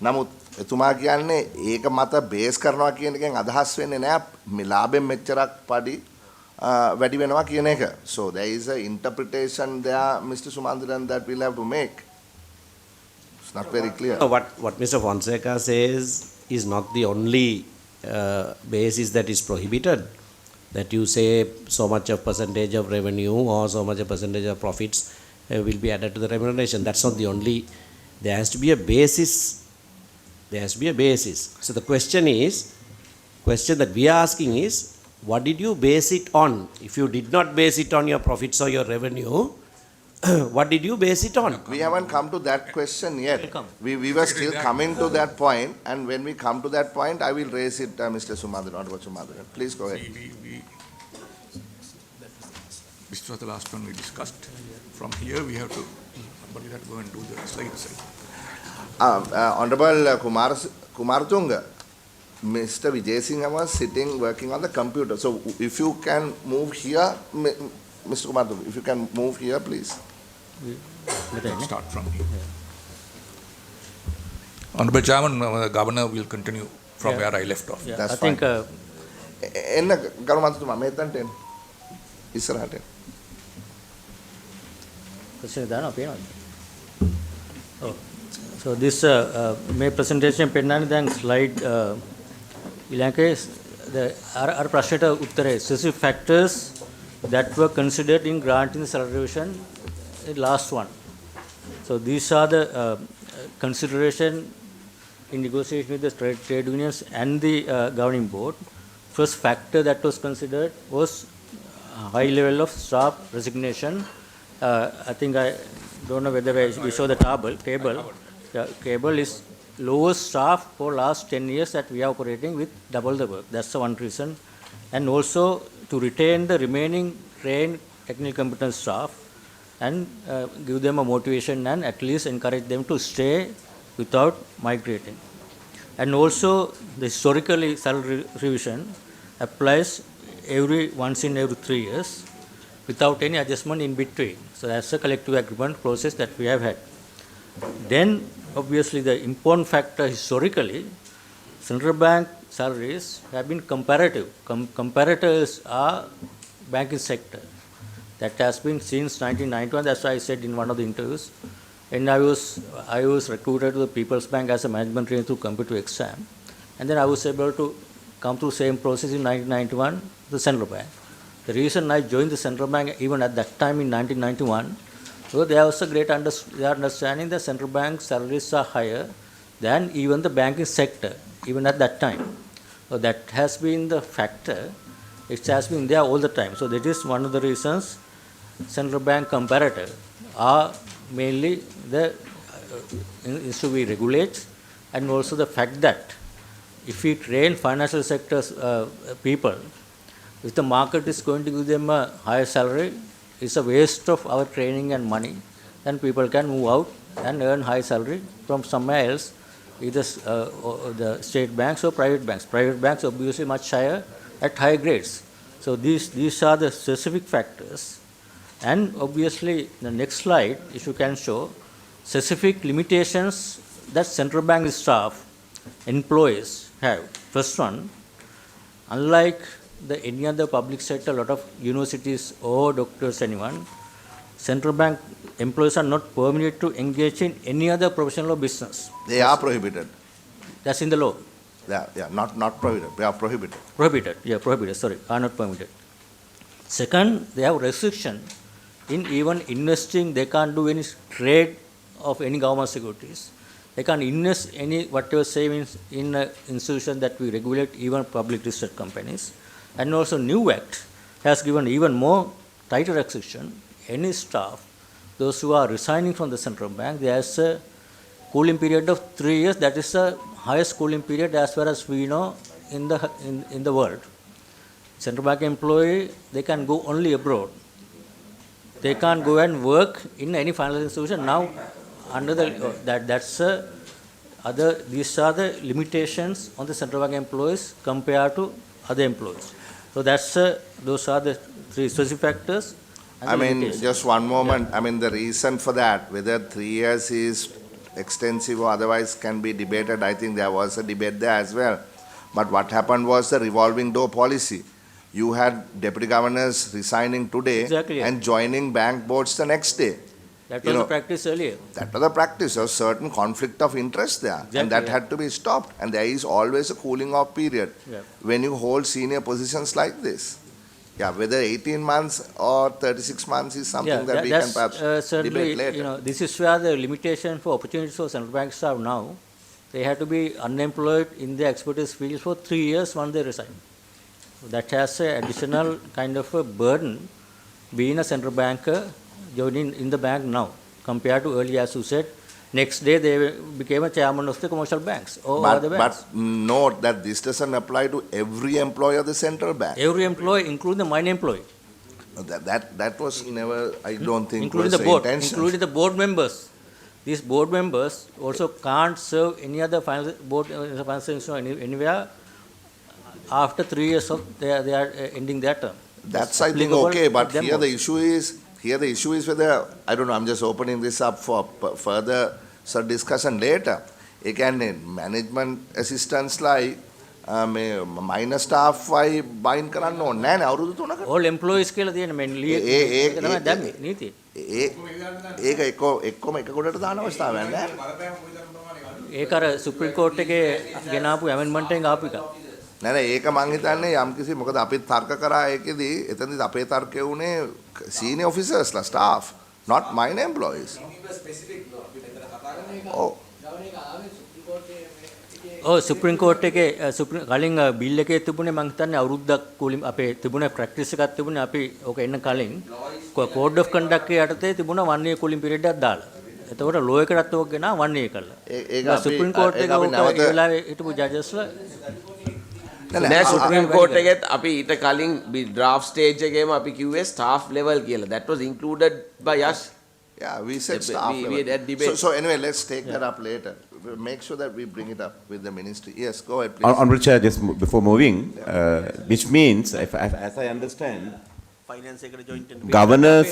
නමුත් එතුමා කියන්නේ ඒක මත බේස් කරනවා කියන එකෙන් අදහස් වෙන්නේ නෑ මේ ලාභයෙන් මෙච්චරක් පඩි වැඩි වෙනවා කියන එක. So there is a interpretation there, Mr. Sumandaran, that we'll have to make. It's not very clear. What Mr. Fonseca says is not the only basis that is prohibited. That you say so much of percentage of revenue or so much of percentage of profits will be added to the remuneration. That's not the only. There has to be a basis. There has to be a basis. So the question that we are asking is, what did you base it on? If you did not base it on your profits or your revenue, what did you base it on? We haven't come to that question yet. We were still coming to that point, and when we come to that point, I will raise it, Mr. Sumandaran, Honorable Sumandaran. Please go ahead. This was the last one we discussed. From here we have to, but we have to go and do the slides. Honorable Kumaratunga, Mr. Vijay was sitting working on the computer. So if you can move here, Mr. Kumaratunga, if you can move here, please. Start from here. Honorable Chairman, the Governor will continue from where I left off. That's I think එන්න ගරු මන්ත්‍රීතුමා මේ තැනට එන්න. ඉස්සරහට එන්න. question දානවා පේනවද? Oh. So this මේ presentation පෙන්නන්නේ දැන් slide ඊළඟේ අර ප්‍රශ්නට උත්තරේ specific factors that were considered in granting the salary revision, the last one. So these are the consideration in negotiation with the trade unions and the governing board. First factor that was considered was high level of staff resignation. I think I don't know whether we show the table. The cable is lowest staff for last 10 years that we are operating with double the work. That's the one reason. And also to retain the remaining trained technical competent staff and give them a motivation and at least encourage them to stay without migrating. And also the historically salary revision applies once in every 3 years without any adjustment in between. So that's a collective agreement process that we have had. Then obviously the important factor historically, central bank salaries have been comparative. Comparators are banking sector. That has been since 1991. That's why I said in one of the interviews. And I was recruited to the People's Bank as a management trainee through competitive exam. And then I was able to come through same process in 1991, the central bank. The reason I joined the central bank even at that time in 1991, so there was a great understanding that central bank salaries are higher than even the banking sector, even at that time. So that has been the factor. It has been there all the time. So that is one of the reasons central bank comparator are mainly the issue we regulate, and also the fact that if we train financial sectors people, if the market is going to give them a higher salary, it's a waste of our training and money. Then people can move out and earn high salary from somewhere else, either the state banks or private banks. Private banks obviously much higher at high grades. So these are the specific factors. And obviously the next slide, if you can show specific limitations that central bank staff, employees have. First one, unlike any other public sector, a lot of universities or doctors, anyone, central bank employees are not permitted to engage in any other professional or business. They are prohibited. That's in the law. Yeah, not prohibited. They are prohibited. Prohibited, sorry, are not permitted. Second, they have restriction in even investing. They can't do any trade of any government securities. They can't invest any whatever savings in an institution that we regulate, even public listed companies. And also new act has given even more tighter restriction. Any staff, those who are resigning from the central bank, there's a cooling period of 3 years. That is the highest cooling period as far as we know in the world. Central bank employee, they can go only abroad. They can't go and work in any financial institution now. Under the these are the limitations on the central bank employees compared to other employees. So those are the three specific factors. I mean, just one moment. Yeah. I mean, the reason for that, whether 3 years is extensive or otherwise, can be debated. I think there was a debate there as well. But what happened was the revolving door policy. You had deputy governors resigning today Exactly. and joining bank boards the next day. That You was know, the practice earlier. That was the practice. There was certain conflict of interest there, Exactly, and that yeah. had to be stopped. And there is always a cooling off period Yeah. when you hold senior positions like this. Yeah, whether 18 months or 36 months is something that we can that's perhaps certainly, debate later. you know, this is where the limitation for opportunities for central banks are now. They have to be unemployed in their expertise field for 3 years once they resign. So that has an additional kind of a burden being a central banker joining in the bank now compared to earlier, as you said. Next day they became a chairman of the commercial banks or other banks. But note that this doesn't apply to every employee of the central bank. Every employee, including the minor employee. That was never, I don't think, Including was the board, intention. including the board members. These board members also can't serve any other financial institution anywhere after 3 years of they are ending their term. That's, I think, applicable okay, to but them here also. the issue is whether, I don't know, I'm just opening this up for further discussion later. Again, management assistants like minor staff වයි බයින් කරන්න ඕනේ නැහැ නේ අවුරුදු 3කට. All employees කියලා තියෙන මෙන්ලි ඒක තමයි දැම්මේ නීතිය. ඒක එක්කම එක කොටට දාන අවස්ථාවක් නැහැ. ඒක අර සුප්‍රීම කෝට් එකේ ගෙනාපු ඇමෙන්ඩ්මන්ට් එකෙන් ආපු එක. නෑ ඒක මං හිතන්නේ යම්කිසි මොකද අපි තර්ක කරා ඒකෙදී එතනදි අපේ තර්කය උනේ senior officersලා staff not minor employees. Supreme coat එකේ කලින් බිල් එකේ තිබුණේ මං හිතන්නේ අවුරුද්දක් කුලින් අපේ තිබුණේ ප්‍රැක්ටිස් එකක් තිබුණේ අපි ඕක එන්න කලින් කෝඩ් ඔෆ් කන්ඩක්ට් එකේ යටතේ තිබුණා 1 year කුලින් පීරියඩ් එකක් දාලා. එතකොට ලෝ එකටත් ඕක ගෙනා 1 year කරලා. ඒක සුප්‍රීම කෝට් එකේ ඕක ඒ වෙලාවේ හිටපු ජජස්ලා නෑ සුප්‍රීම කෝට් එකෙත් අපි ඊට කලින් draft stage එකේම අපි කිව්වේ staff level කියලා. That was included by us. Yeah, we said staff we level. had debate. So anyway, let's take that up later. We'll make sure that we bring it up with the ministry. Yes, go ahead, please. Honourable Chair, just before moving, which means, as I understand, governor's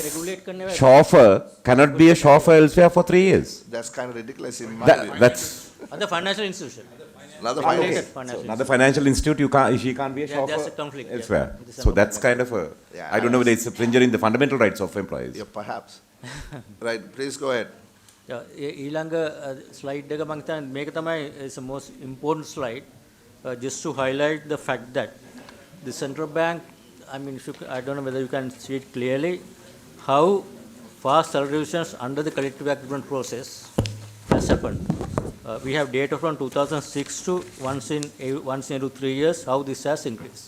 chauffeur cannot be a chauffeur elsewhere for 3 years. That's kind of ridiculous in my view. That's other financial institution. Another financial institute, she can't be a chauffeur there's a conflict, elsewhere. So that's kind of a, I don't know whether it's infringing the fundamental rights of employees. Yeah, perhaps. Right, please go ahead. ඊළඟ slide එක මම හිතන්නේ මේක තමයි is the most important slide just to highlight the fact that the central bank, I mean, I don't know whether you can see it clearly how fast salary revisions under the collective agreement process has happened. We have data from 2006 to once in every 3 years how this has increased.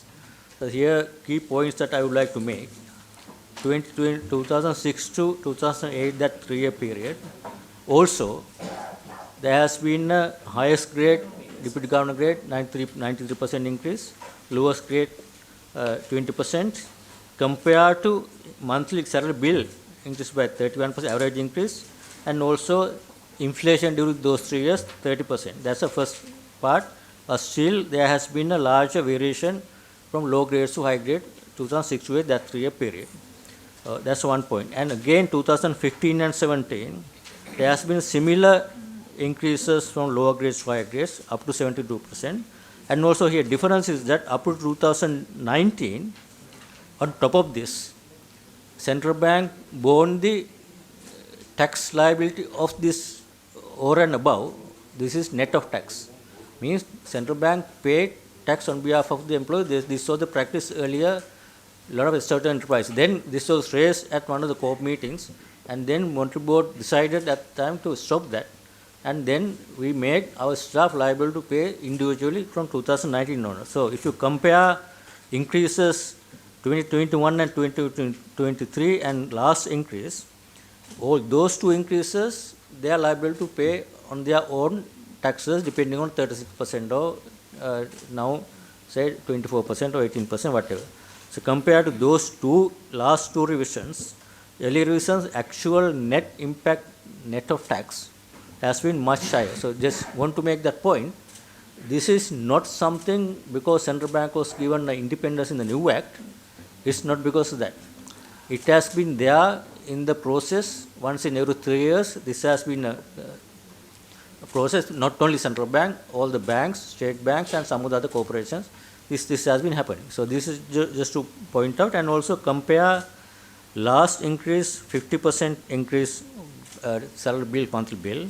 So here key points that I would like to make. 2006 to 2008, that 3-year period. Also, there has been a highest grade, deputy governor grade, 93% increase, lowest grade, 20%, compared to monthly salary bill increased by 31%, average increase, and also inflation during those 3 years, 30%. That's the first part. Still, there has been a larger variation from low grades to high grade, 2006 to 8, that 3-year period. That's one point. And again, 2015 and 17, there has been similar increases from lower grades to higher grades, up to 72%. And also here, difference is that up to 2019, on top of this, central bank borne the tax liability of this over and above. This is net of tax. Means central bank paid tax on behalf of the employee. This was the practice earlier. A lot of certain enterprises. Then this was raised at one of the co-op meetings, and then Monetary Board decided at the time to stop that, and then we made our staff liable to pay individually from 2019 on. So if you compare increases 2021 and 2023 and last increase, all those two increases, they are liable to pay on their own taxes depending on 36% or now say 24% or 18%, whatever. So compared to those last two revisions, early revisions, actual net impact, net of tax, has been much higher. So just want to make that point. This is not something because central bank was given independence in the new act. It's not because of that. It has been there in the process once in every 3 years. This has been a process, not only central bank, all the banks, state banks and some of the other corporations, this has been happening. So this is just to point out, and also compare last increase, 50% increase salary bill, monthly bill,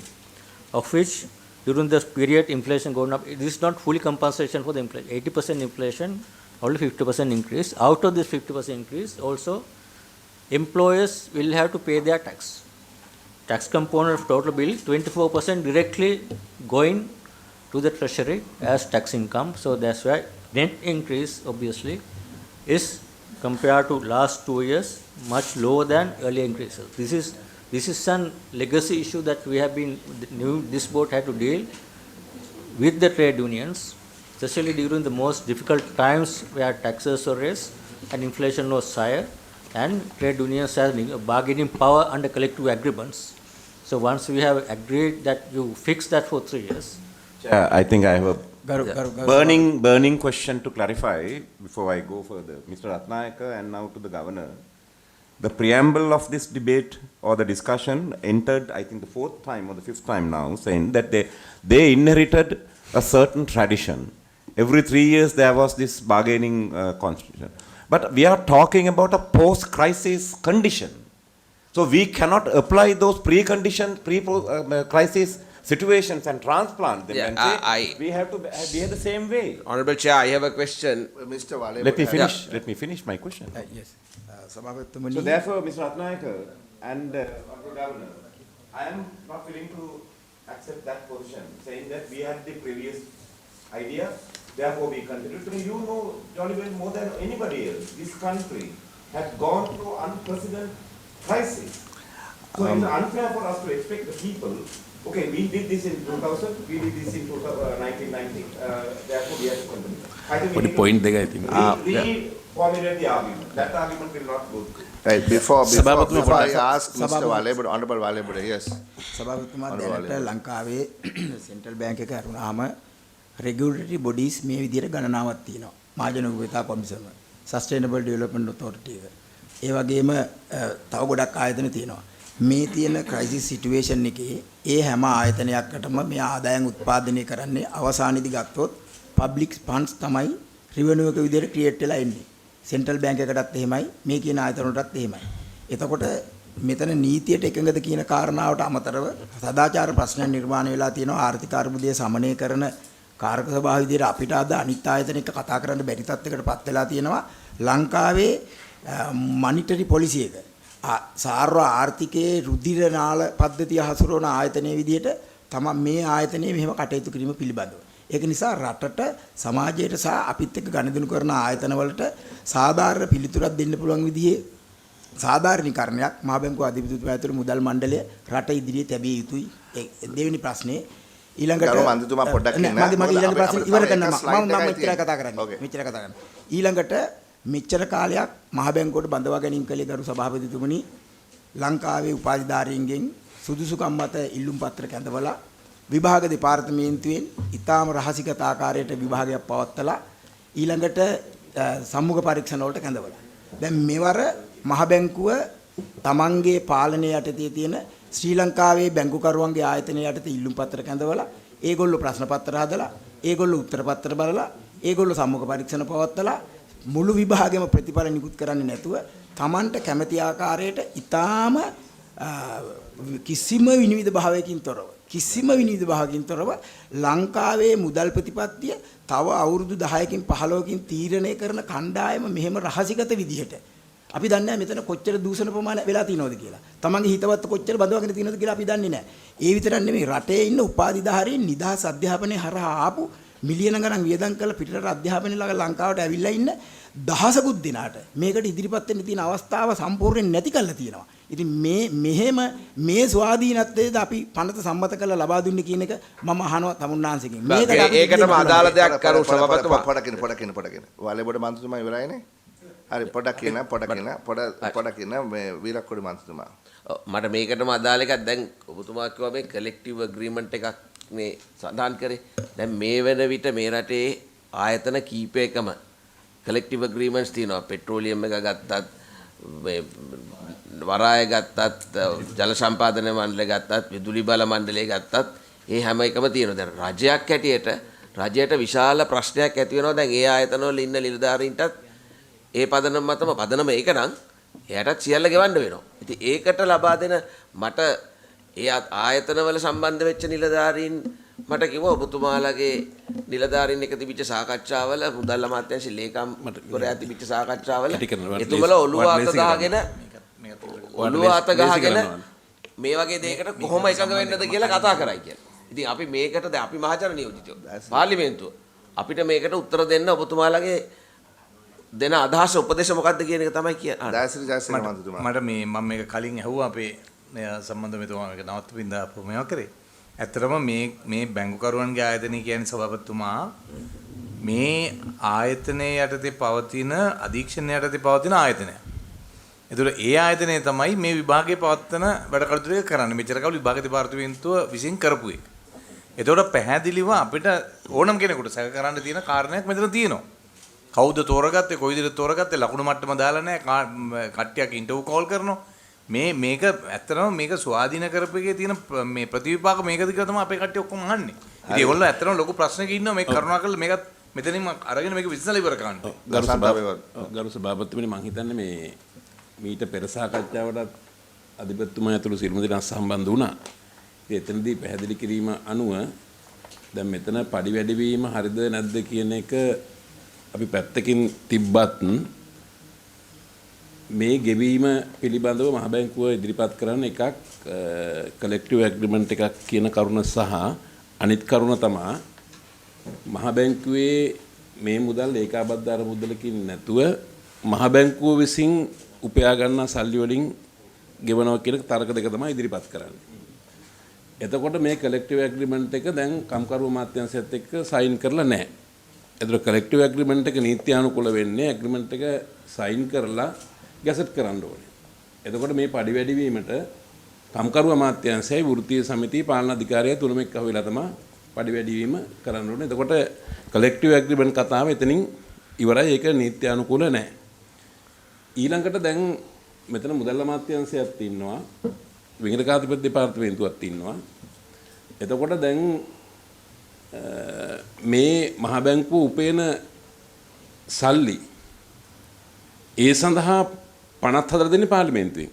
of which during this period inflation going up, this is not fully compensation for the inflation. 80% inflation, only 50% increase. Out of this 50% increase, also employers will have to pay their tax. Tax component of total bill, 24% directly going to the treasury as tax income. So that's why net increase obviously is compared to last 2 years much lower than earlier increases. This is some legacy issue that we have been, this board had to deal with the trade unions, especially during the most difficult times where taxes were raised and inflation was higher, and trade unions have bargaining power under collective agreements. So once we have agreed that you fix that for 3 years. I think I have a burning question to clarify before I go further. Mr. Ratnayaka and now to the Governor. The preamble of this debate or the discussion entered, I think, the 4th time or the 5th time now, saying that they inherited a certain tradition. Every 3 years there was this bargaining constitution. But we are talking about a post-crisis condition. So we cannot apply those pre-crisis situations and transplant them and say we have to behave the same way. Honorable Chair, I have a question. Mr. Wale, Let me finish my question. Yes. So therefore, Mr. Ratnayaka and Honorable Governor, I am not willing to accept that position, saying that we had the previous idea, therefore we continue. You know jolly well more than anybody else, this country had gone through unprecedented crisis. So it's unfair for us to expect the people, okay, we did this in 2000, we did this in 1990, therefore we have to continue. I think we need to reformulate the argument. That argument will not go through. Right, before I ask Mr. Wale, Honorable Wale, yes. සභාපතිතුමා දැනට ලංකාවේ central bank එක අරුණාම රෙගියුලටරි bodies මේ විදිහට ගණනාවක් තියෙනවා. මහජන උපයෝගිතා කොමිසම, sustainable development authority එක. ඒ වගේම තව ගොඩක් ආයතන තියෙනවා. මේ තියෙන ක්‍රයිසිස් සිටුේෂන් එකේ ඒ හැම ආයතනයකටම මේ ආදායම් උත්පාදනය කරන්නේ අවසානයේදී ගත්තොත් පබ්ලික් ෆන්ඩ්ස් තමයි රිවෙනියු එක විදිහට ක්‍රියේට් වෙලා එන්නේ. සෙන්ට්‍රල් බැංක් එකටත් එහෙමයි, මේ කියන ආයතන වලටත් එහෙමයි. එතකොට මෙතන නීතියට එකඟද කියන කාරණාවට අමතරව සදාචාර ප්‍රශ්න නිර්මාණය වෙලා තියෙනවා. ආර්ථික අර්බුදය සමනය කරන කාරක සභාව විදිහට අපිට අද අනිත් ආයතන එක කතා කරන්න බැරි තත්යකටපත් වෙලා තියෙනවා. ලංකාවේ මොනිටරි පොලිසි එක සාර්ව ආර්ථිකයේ රුධිර නාල පද්ධතිය හසුරවන ආයතනයේ විදිහට තමයි මේ ආයතනයේ මෙහෙම කටයුතු කිරීම පිළිබඳව. ඒක නිසා රටට සමාජයට සහ අපිත් එක්ක ගනුදෙනු කරන ආයතන වලට සාධාරණ පිළිතුරක් දෙන්න පුළුවන් විදිහේ සාධාරණීකරණයක් මහ බැංකුව අධිපතිතුමා ඇතුළු මුදල් මණ්ඩලය රට ඉදිරියේ තැබිය යුතුයි. දෙවෙනි ප්‍රශ්නේ ඊළඟට මන්ත්‍රීතුමා පොඩ්ඩක් ඉන්න. මම ඊළඟ ප්‍රශ්නේ ඉවර කරනවා. මම මෙච්චර කතා කරන්නේ. ඊළඟට මෙච්චර කාලයක් මහ බැංකුවට බඳවා ගැනීම කළේ ගරු සභාපතිතුමනි ලංකාවේ උපාධිධාරීන්ගෙන් සුදුසුකම් මත ඉල්ලුම් පත්‍ර කැඳවලා විභාග දෙපාර්තමේන්තුවෙන් ඊටාම රහසිගත ආකාරයට විභාගයක් පවත්වලා ඊළඟට සම්මුඛ පරීක්ෂණ වලට කැඳවලා. දැන් මෙවර මහ බැංකුව තමන්ගේ පාලනය යටතේ තියෙන ශ්‍රී ලංකාවේ බැංකුකරුවන්ගේ ආයතනය යටතේ ඉල්ලුම් පත්‍ර කැඳවලා ඒගොල්ලෝ ප්‍රශ්න පත්‍ර හදලා ඒගොල්ලෝ උත්තර පත්‍ර බලලා ඒගොල්ලෝ සම්මුඛ පරීක්ෂණ පවත්වලා මුළු විභාගෙම ප්‍රතිඵල නිකුත් කරන්නේ නැතුව තමන්ට කැමති ආකාරයට ඊටාම කිසිම විනිවිද භාවයකින් තොරව ලංකාවේ මුදල් ප්‍රතිපත්තිය තව අවුරුදු 10කින් 15කින් තීරණය කරන කණ්ඩායම මෙහෙම රහසිගත විදිහට අපි දන්නේ නැහැ මෙතන කොච්චර දූෂණ ප්‍රමාණය වෙලා තියෙනවද කියලා. තමන්ගේ හිතවත් කොච්චර බඳවාගෙන තියෙනවද කියලා අපි දන්නේ නැහැ. ඒ විතරක් නෙමෙයි රටේ ඉන්න උපාධිධාරීන් නිදහස් අධ්‍යාපනයේ හරහා ආපු මිලියන ගණන් වියදම් කරලා පිටරට අධ්‍යාපනය ළඟ ලංකාවට ඇවිල්ලා ඉන්න දහසකුත් දිනාට මේකට ඉදිරිපත් වෙන්න තියෙන අවස්ථාව සම්පූර්ණයෙන් නැති කරලා තියෙනවා. ඉතින් මේ ස්වාධීනත්වයේද අපි පනත සම්මත කරලා ලබා දුන්නේ කියන එක මම අහනවා තමුන්නාන්සේකින්. ඒකටම අදාළ දෙයක් කරු සභාපතිතුමා පොඩකින් වලේබොඩ මන්ත්‍රීතුමා ඉවරයිනේ. හරි පොඩක් කියන මේ වීරක්කොඩි මන්ත්‍රීතුමා. මට මේකටම අදාළ එකක් දැන් ඔබතුමා කිව්වා මේ කලෙක්ටිව් ඇග්‍රීමන්ට් එකක් මේ සඳහන් කරේ. දැන් මේ වෙන විට මේ රටේ ආයතන කීපයකම කලෙක්ටිව් ඇග්‍රීමන්ට්ස් තියෙනවා. පෙට්‍රෝලියම් එක ගත්තත් මේ වරාය ගත්තත් ජල සම්පාදන මණ්ඩලය ගත්තත් විදුලි බල මණ්ඩලය ගත්තත් ඒ හැම එකම තියෙනවා. දැන් රජයක් හැටියට රජයට විශාල ප්‍රශ්නයක් ඇති වෙනවා. දැන් ඒ ආයතනවල ඉන්න නිලධාරීන්ටත් ඒ පදනම ඒක නම් එයාටත් සියල්ල ගෙවන්න වෙනවා. ඉතින් ඒකට ලබා දෙන මට ඒ ආයතනවල සම්බන්ධ වෙච්ච නිලධාරීන් මට කිව්වා ඔබතුමාලගේ නිලධාරීන් එක තිබිච්ච සාකච්ඡාවල මුදල් අමාත්‍යාංශ ලේකම්වරයා තිබිච්ච සාකච්ඡාවල එතුමලා ඔළුව අත ගහගෙන මේ වගේ දෙයකට කොහොම එකඟ වෙන්නද කියලා කතා කරයි කියලා. ඉතින් අපි මේකට දැන් අපි මහජන නියෝජිතයෝ පාර්ලිමේන්තුව අපිට මේකට උත්තර දෙන්න ඔබතුමාලගේ දෙන අදහස උපදේශ මොකක්ද කියන එක තමයි කියන්නේ. මට මේ මම මේක කලින් ඇහුවා අපේ සම්බන්ධ මෙතුමා මේක නවත්වමින්ද ප්‍රමේය කරේ. ඇත්තටම මේ බැංකුකරුවන්ගේ ආයතනය කියන්නේ සභාපතිතුමා මේ ආයතනයේ යටතේ පවතින අධීක්ෂණය යටතේ පවතින ආයතනය. ඒතකොට ඒ ආයතනය තමයි මේ විභාගයේ පවත්වන වැඩ කටයුතු ටික කරන්නේ. මෙච්චර කල් විභාග දෙපාර්තමේන්තුව විසින් කරපු එක. ඒතකොට පැහැදිලිව අපිට ඕනම කෙනෙකුට සැක කරන්න තියෙන කාරණයක් මෙතන තියෙනවා. කවුද තෝරගත්තේ කොයි විදිහට තෝරගත්තේ ලකුණු මට්ටම දාලා නැහැ කට්ටියක් ඉන්ටර්වයුව කෝල් කරනවා මේක ඇත්තටම මේක ස්වාධීන කරපෙකේ තියෙන මේ ප්‍රතිවිපාක මේකද කියලා තමයි අපේ කට්ටිය ඔක්කොම අහන්නේ. ඉතින් ඒගොල්ලෝ ඇත්තටම ලොකු ප්‍රශ්නයක ඉන්නවා මේක කරුණාකරලා මේකත් මෙතනින්ම අරගෙන මේක විශ්ලේෂණය ඉවර කරන්න. ගරු සභාපතිතුමනි මම හිතන්නේ මේ මීට පෙර සාකච්ඡාවටත් අධිපතිතුමා ඇතුළු සියලුම දෙනා සම්බන්ධ වුණා. එතනදී පැහැදිලි කිරීම අනුව දැන් මෙතන පඩි වැඩිවීම හරිද නැද්ද කියන එක අපි පැත්තකින් තිබ්බත් මේ ගෙවීම පිළිබඳව මහ බැංකුව ඉදිරිපත් කරන එකක් කලෙක්ටිව් ඇග්‍රීමන්ට් එකක් කියන කරුණ සහ අනිත් කරුණ තමයි මහ බැංකුවේ මේ මුදල් ඒකාබද්ධ අරමුදලකින් නැතුව මහ බැංකුව විසින් උපයා ගන්නා සල්ලි වලින් ගෙවනවා කියන තර්ක දෙක තමයි ඉදිරිපත් කරන්නේ. එතකොට මේ කලෙක්ටිව් ඇග්‍රීමන්ට් එක දැන් කම්කරු අමාත්‍යාංශයත් එක්ක සයින් කරලා නැහැ. එතකොට කලෙක්ටිව් ඇග්‍රීමන්ට් එක නීත්‍යානුකූල වෙන්නේ ඇග්‍රීමන්ට් එක සයින් කරලා ගැසට් කරන්න ඕනේ. එතකොට මේ පඩි වැඩිවීමට කම්කරු අමාත්‍යාංශයයි වෘත්තීය සමිතිය පාලන අධිකාරිය තුනම එක්ක වෙලා තමයි පඩි වැඩිවීම කරන්න ඕනේ. එතකොට කලෙක්ටිව් ඇග්‍රීමන්ට් කතාව එතනින් ඉවරයි. ඒක නීත්‍යානුකූල නැහැ. ඊළඟට දැන් මෙතන මුදල් අමාත්‍යාංශයක් ඉන්නවා. විගණකාධිපති දෙපාර්තමේන්තුවක් ඉන්නවා. එතකොට දැන් මේ මහ බැංකුව උපයන සල්ලි ඒ සඳහා 54 දෙනෙක් පාර්ලිමේන්තුවෙන්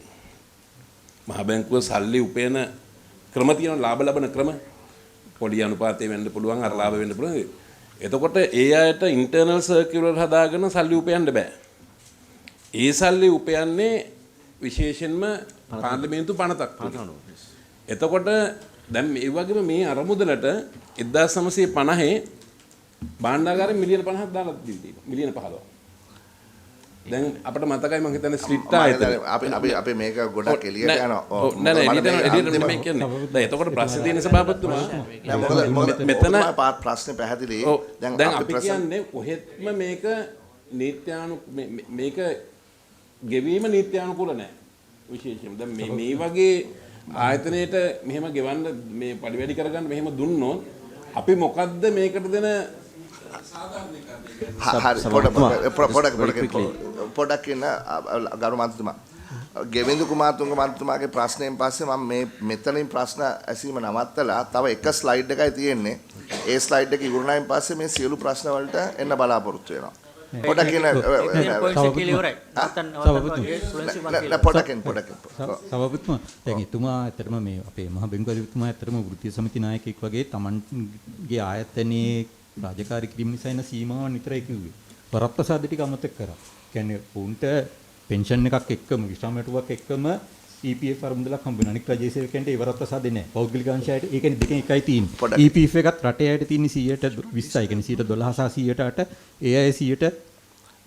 මහ බැංකුව සල්ලි උපයන ක්‍රම තියෙනවා ලාභ ලබන ක්‍රම පොඩි අනුපාතේ වෙන්න පුළුවන් අර ලාභ වෙන්න පුළුවන්. එතකොට ඒ අයට ඉන්ටර්නල් සර්කියුලර් හදාගෙන සල්ලි උපයන්න බෑ. ඒ සල්ලි උපයන්නේ විශේෂයෙන්ම පාර්ලිමේන්තු පනතක්. එතකොට දැන් මේ වගේම මේ අරමුදලට 1950 භාණ්ඩාගාරේ මිලියන 50ක් දාලා තියෙනවා. මිලියන 15. දැන් අපිට මතකයි මම හිතන්නේ ස්ලිට් ආයතන අපි මේක ගොඩක් එළියට යනවා. ඔව් නෑ එළියට මේ කියන්නේ. දැන් එතකොට ප්‍රශ්නේ තියෙන සභාපතිතුමා මෙතන ප්‍රශ්නේ පැහැදිලි. දැන් අපි කියන්නේ කොහෙත්ම මේක මේක ගෙවීම නීත්‍යානුකූල නැහැ. විශේෂයෙන්ම දැන් මේ වගේ ආයතනයේට මෙහෙම ගෙවන්න මේ පඩි වැඩි කරගන්න මෙහෙම දුන්නොත් අපි මොකද්ද මේකට දෙන පොඩක් ඉන්න ගරු මන්ත්‍රීතුමා ගෙවින්දු කුමාරතුංග මන්ත්‍රීතුමාගේ ප්‍රශ්නයෙන් පස්සේ මම මේ මෙතනින් ප්‍රශ්න ඇසීම නවත්තලා තව එක ස්ලයිඩ් එකයි තියෙන්නේ. ඒ ස්ලයිඩ් එක ඉවරනායින් පස්සේ මේ සියලු ප්‍රශ්න වලට එන්න බලාපොරොත්තු වෙනවා. පොඩක් ඉන්න සභාපතිතුමා දැන් එතුමා ඇත්තටම මේ අපේ මහ බැංකුව අධිපතිතුමා ඇත්තටම වෘත්තීය සමිති නායකයෙක් වගේ Tamanගේ ආයතනයේ රාජකාරී කිරීම නිසා එන සීමාවන් විතරයි කිව්වේ. වරප්‍රසාද ටික අමතක කරා. කියන්නේ උන්ට පෙන්ෂන් එකක් එක්කම විශ්‍රාම වැටුපක් එක්කම EPF අරමුදලක් හම්බ වෙනවා. අනික් රජයේ සේවකයන්ට ඒ වරප්‍රසාදේ නැහැ. පෞද්ගලික අංශයට ඒ කියන්නේ දෙකෙන් එකයි තියෙන්නේ. EPF එකත් රටේ අයට තියෙන්නේ 120යි. කියන්නේ 112 සහ 100ට ඒ අය 100ට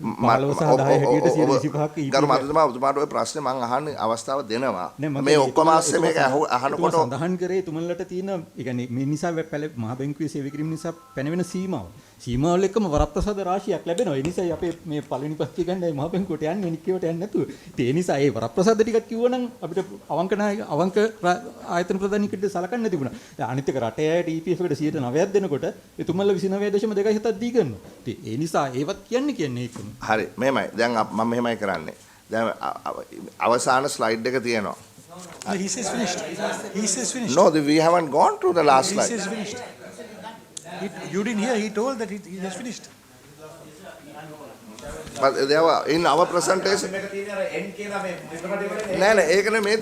15 සහ 10 හැටියට 125ක් ගරු මන්ත්‍රීතුමා ඔබතුමාට ওই ප්‍රශ්නේ මම අහන්නේ අවස්ථාව දෙනවා. මේ ඔක්කොම ASCII මේක අහනකොට සඳහන් කරේ තුමන්ලට තියෙන ඒ කියන්නේ මේ නිසා මහ බැංකුවේ සේවය කිරීම නිසා පැනවෙන සීමාව. සීමාවල එක්කම වරප්‍රසාද රාශියක් ලැබෙනවා. ඒ නිසායි අපේ මේ පළවෙනි පස්තිය ගන්නයි මහ බැංකුවට යන්නේ නික්කේවට යන්නේ නැතුව. ඒ නිසා ඒ වරප්‍රසාද ටිකක් කිව්වනම් අපිට අවංක ආයතන ප්‍රධානීකට සලකන්න තිබුණා. අනිත් එක රටේ අයට EPF එකට 9ක් දෙනකොට ඒ තුමන්ලා 29.27ක් දී ගන්නවා. ඒ නිසා ඒවත් කියන්නේ ඒකම. හරි මෙහෙමයි. දැන් මම මෙහෙමයි කරන්නේ. දැන් අවසාන ස්ලයිඩ් එක තියෙනවා. He says finished. He says finished. No, we haven't gone to the last slide. He says finished. You didn't hear, he told that he has finished. But they were in our presentation.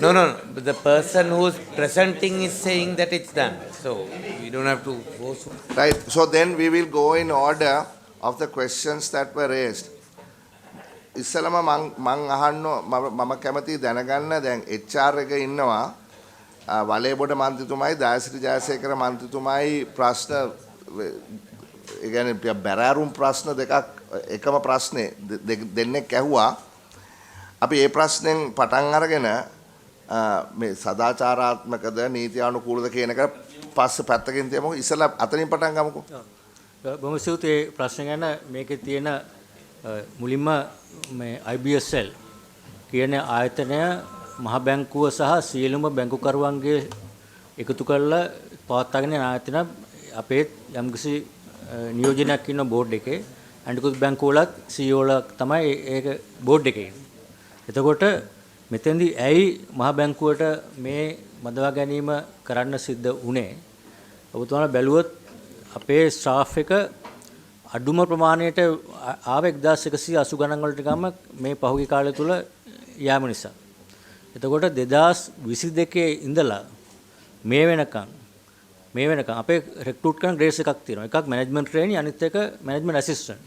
No, no, but the person who's presenting is saying that it's done. So we don't have to go so. Right. So then we will go in order of the questions that were raised. ඉස්සලම මං අහන්න මම කැමති දැනගන්න දැන් HR එක ඉන්නවා වලේබොඩ මන්ත්‍රීතුමයි දායශ්‍රී ජයසේකර මන්ත්‍රීතුමයි ප්‍රශ්න ඒ කියන්නේ බැරෑරුම් ප්‍රශ්න දෙකක් එකම ප්‍රශ්නේ දෙන්නෙක් ඇහුවා අපි ඒ ප්‍රශ්නෙන් පටන් අරගෙන මේ සදාචාරාත්මකද නීතියානුකූලද කියන එක පස්සේ පැත්තකින් තියමුකෝ ඉස්සලා අතනින් පටන් ගමුකෝ බොහොම ස්තුතියි ප්‍රශ්න ගැන මේකේ තියෙන මුලින්ම මේ IBSL කියන ආයතනය මහ බැංකුව සහ සියලුම බැංකුකරුවන්ගේ එකතු කරලා පවත්වාගෙන යන ආයතන අපේ යම්කිසි නියෝජනයක් ඉන්න බෝඩ් එකේ අනිකුත් බැංකුවලත් CEO ලා තමයි ඒක බෝඩ් එකේ ඉන්නේ. එතකොට මෙතෙන්දී ඇයි මහ බැංකුවට මේ මදවා ගැනීම කරන්න සිද්ධ වුණේ? ඔබතුමාලා බැලුවොත් අපේ ස්ටාෆ් එක අඩුම ප්‍රමාණයට ආව 1180 ගණන් වලට ගම මේ පහුගිය කාලය තුල යාම නිසා. එතකොට 2022 ඉඳලා මේ වෙනකන් අපේ රෙක්රූට් කරන ග්‍රේඩ්ස් එකක් තියෙනවා. එකක් මැනේජ්මන්ට් ට්‍රේනි අනිත් එක management assistant.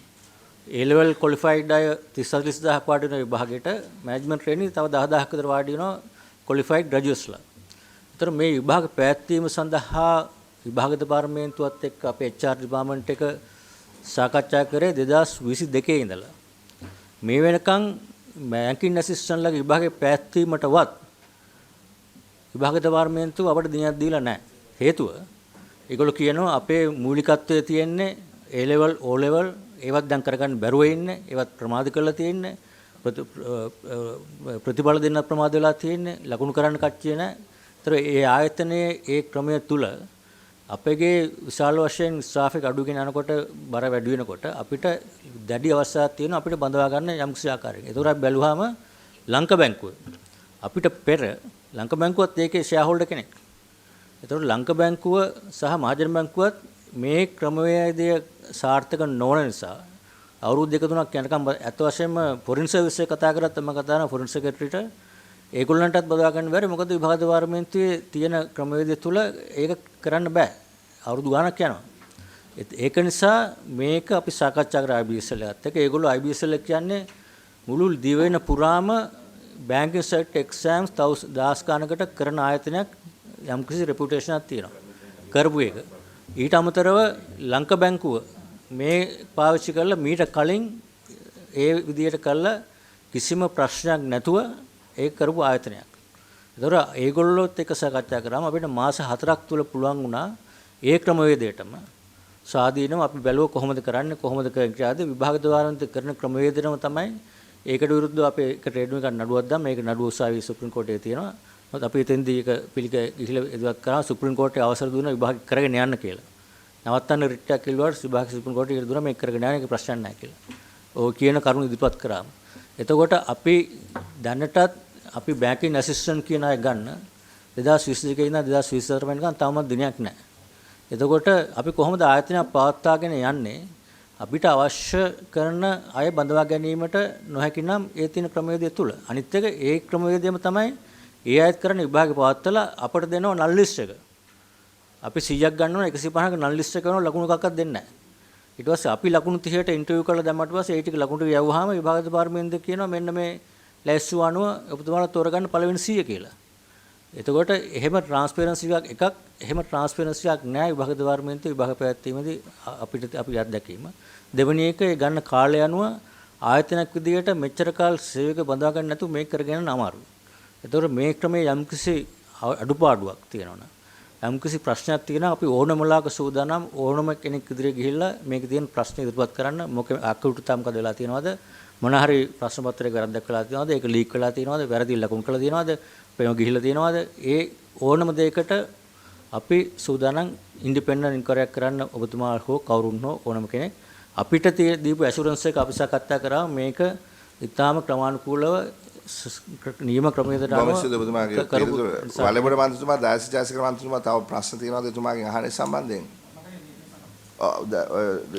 A level qualified අය 30000ක් වාඩි වෙන විභාගයට මැනේජ්මන්ට් ට්‍රේනි තව 10000ක් විතර වාඩි වෙනවා qualified graduatesලා. ඒතර මේ විභාග පැවැත්වීම සඳහා විභාග දෙපාර්තමේන්තුවත් එක්ක අපේ HR ඩිපාර්ට්මන්ට් එක සාකච්ඡා කරේ 2022 ඉඳලා. මේ වෙනකන් බැංකින් ඇසිස්ටන්ට්ලාගේ විභාගේ පැවැත්වීමටවත් විභාග දෙපාර්තමේන්තුව අපට දිනයක් දීලා නැහැ. හේතුව ඒගොල්ලෝ කියනවා අපේ මූලිකත්වයේ තියෙන්නේ A level O level ඒවත් දැන් කරගන්න බැරුව ඉන්නේ. ඒවත් ප්‍රමාද කරලා තියෙන්නේ. ප්‍රතිඵල දෙන්න ප්‍රමාද වෙලා තියෙන්නේ. ලකුණු කරන්න කච්චිය නැහැ. ඒතර ඒ ආයතනයේ ඒ ක්‍රමය තුල අපගේ විශාල වශයෙන් ස්ටාෆ් එක අඩුගෙන යනකොට බර වැඩි වෙනකොට අපිට දැඩි අවස්ථාවක් තියෙනවා අපිට බඳවා ගන්න යම්කිසි ආකාරයකින්. ඒතර අපි බැලුවාම ලංකා බැංකුව අපිට පෙර ලංකා බැංකුවත් ඒකේ ෂෙයා හෝල්ඩර් කෙනෙක්. ඒතර ලංකා බැංකුව සහ මහජන බැංකුවත් මේ ක්‍රමවේදය සාර්ථක නොවන නිසා අවුරුදු දෙක තුනක් යනකම් අත වශයෙන්ම ෆොරින් සර්විස් එක කතා කරත් මම කතා කරන ෆොරින් සෙක්‍රටරිට ඒගොල්ලන්ටත් බදවා ගන්න බැරි මොකද විභාග දෙපාර්තමේන්තුවේ තියෙන ක්‍රමවේදය තුල ඒක කරන්න බෑ අවුරුදු ගාණක් යනවා ඒක නිසා මේක අපි සාකච්ඡා කරා IBSL එකත් එක්ක ඒගොල්ලෝ IBSL කියන්නේ මුළු දිවෙන පුරාම බැංකින් සෙට් එක්සෑම්ස් 1000 ගානකට කරන ආයතනයක් යම්කිසි රෙපියුටේෂන් එකක් තියෙනවා කරපු එක ඊට අමතරව ලංකා බැංකුව මේ පාවිච්චි කරලා මීට කලින් ඒ විදියට කළා කිසිම ප්‍රශ්නයක් නැතුව ඒක කරපු ආයතනයක්. ඒතර ඒගොල්ලොත් එක්ක සාකච්ඡා කරාම අපිට මාස 4ක් තුල පුළුවන් වුණා ඒ ක්‍රමවේදයටම ස්වාධීනව අපි බැලුවා කොහොමද කරන්නේ කොහොමද කරන්නේ විභාග දෙපාර්තමේන්තුවේ කරන ක්‍රමවේදනම තමයි ඒකට විරුද්ධව අපේ එක ට්‍රේඩ් එකක් නඩුවක් දැම්ම මේක නඩුව උසාවියේ සුප්‍රීම කෝර්ටයේ තියෙනවා. මොකද අපි එතෙන්දී ඒක පිළිග ගිහිලා ඉදවත් කරා සුප්‍රීම කෝර්ටයේ අවසර දුන්නා විභාග කරගෙන යන්න කියලා. නවත්තන්න රිට් එකක් කිව්වට විභාග සුප්‍රීම කෝර්ටයේ ඉර දුන්නා මේක කරගෙන යන්න ඒක ප්‍රශ්න නැහැ කියලා. ඔය කියන කරුණු ඉදිරිපත් කරාම. එතකොට අපි දැනටත් අපි බැංකින් ඇසිස්ටන්ට් කියන අය ගන්න 2022 ඉඳන් 2024 වෙනකන් තාමත් දිනයක් නැහැ. එතකොට අපි කොහොමද ආයතනයක් පවත්වාගෙන යන්නේ? අපිට අවශ්‍ය කරන අය බඳවා ගැනීමට නොහැකි නම් ඒ තියෙන ක්‍රමවේදය තුල. අනිත් එක ඒ ක්‍රමවේදයම තමයි ඒ අයත් කරන විභාගේ පවත්වලා අපට දෙනවා නල් ලිස්ට් එක. අපි 100ක් ගන්නවා 150ක නල් ලිස්ට් එක කරනවා ලකුණු එකක්වත් දෙන්නේ නැහැ. ඊට පස්සේ අපි ලකුණු 30ට ඉන්ටර්විව් කරලා දැම්මට පස්සේ ඒ ටික ලකුණු ටික යවුවාම විභාග දෙපාර්තමේන්තුව කියනවා මෙන්න මේ ලැයිස්තු අනුව ඔබතුමාලා තෝරගන්න පළවෙනි 100 කියලා. එතකොට එහෙම ට්‍රාන්ස්පරන්සි එකක් එහෙම ට්‍රාන්ස්පරන්සි එකක් නැහැ විභාග දෙපාර්තමේන්තුවේ විභාග පැවැත්වීමේදී අපිට අපි අත්දැකීම. දෙවෙනි එක ඒ ගන්න කාලය අනුව ආයතනයක් විදියට මෙච්චර කාල සේවක බඳවා ගන්න නැතුව මේක කරගෙන යන්න අමාරුයි. එතකොට මේ ක්‍රමයේ යම්කිසි අඩුපාඩුවක් තියෙනවා. යම්කිසි ප්‍රශ්නයක් තියෙනවා අපි ඕනමලාක සූදානම් ඕනම කෙනෙක් ඉදිරියේ ගිහිල්ලා මේකේ තියෙන ප්‍රශ්න ඉදිරිපත් කරන්න මොකද අකටුතාව මොකද වෙලා තියෙනවද මොන හරි ප්‍රශ්න පත්‍රයක වැරද්දක් වෙලා තියෙනවද ඒක ලීක් වෙලා තියෙනවද වැරදි ලකුණු කරලා තියෙනවද ප්‍රේම ගිහිල්ලා තියෙනවද ඒ ඕනම දෙයකට අපි සූදානම් ඉන්ඩිපෙන්ඩන්ට් ඉන්ක්වයරියක් කරන්න ඔබතුමා හෝ කවුරුන් හෝ ඕනම කෙනෙක් අපිට දීපු ඇෂුරන්ස් එක අපි සාකච්ඡා කරා මේක ඉතාම ක්‍රමානුකූලව නියම ක්‍රමයකට අනුව වලබොඩ මන්ත්‍රීතුමා දායශ ජයසේකර මන්ත්‍රීතුමා තව ප්‍රශ්න තියෙනවද එතුමාගෙන් අහන්නේ සම්බන්ධයෙන්?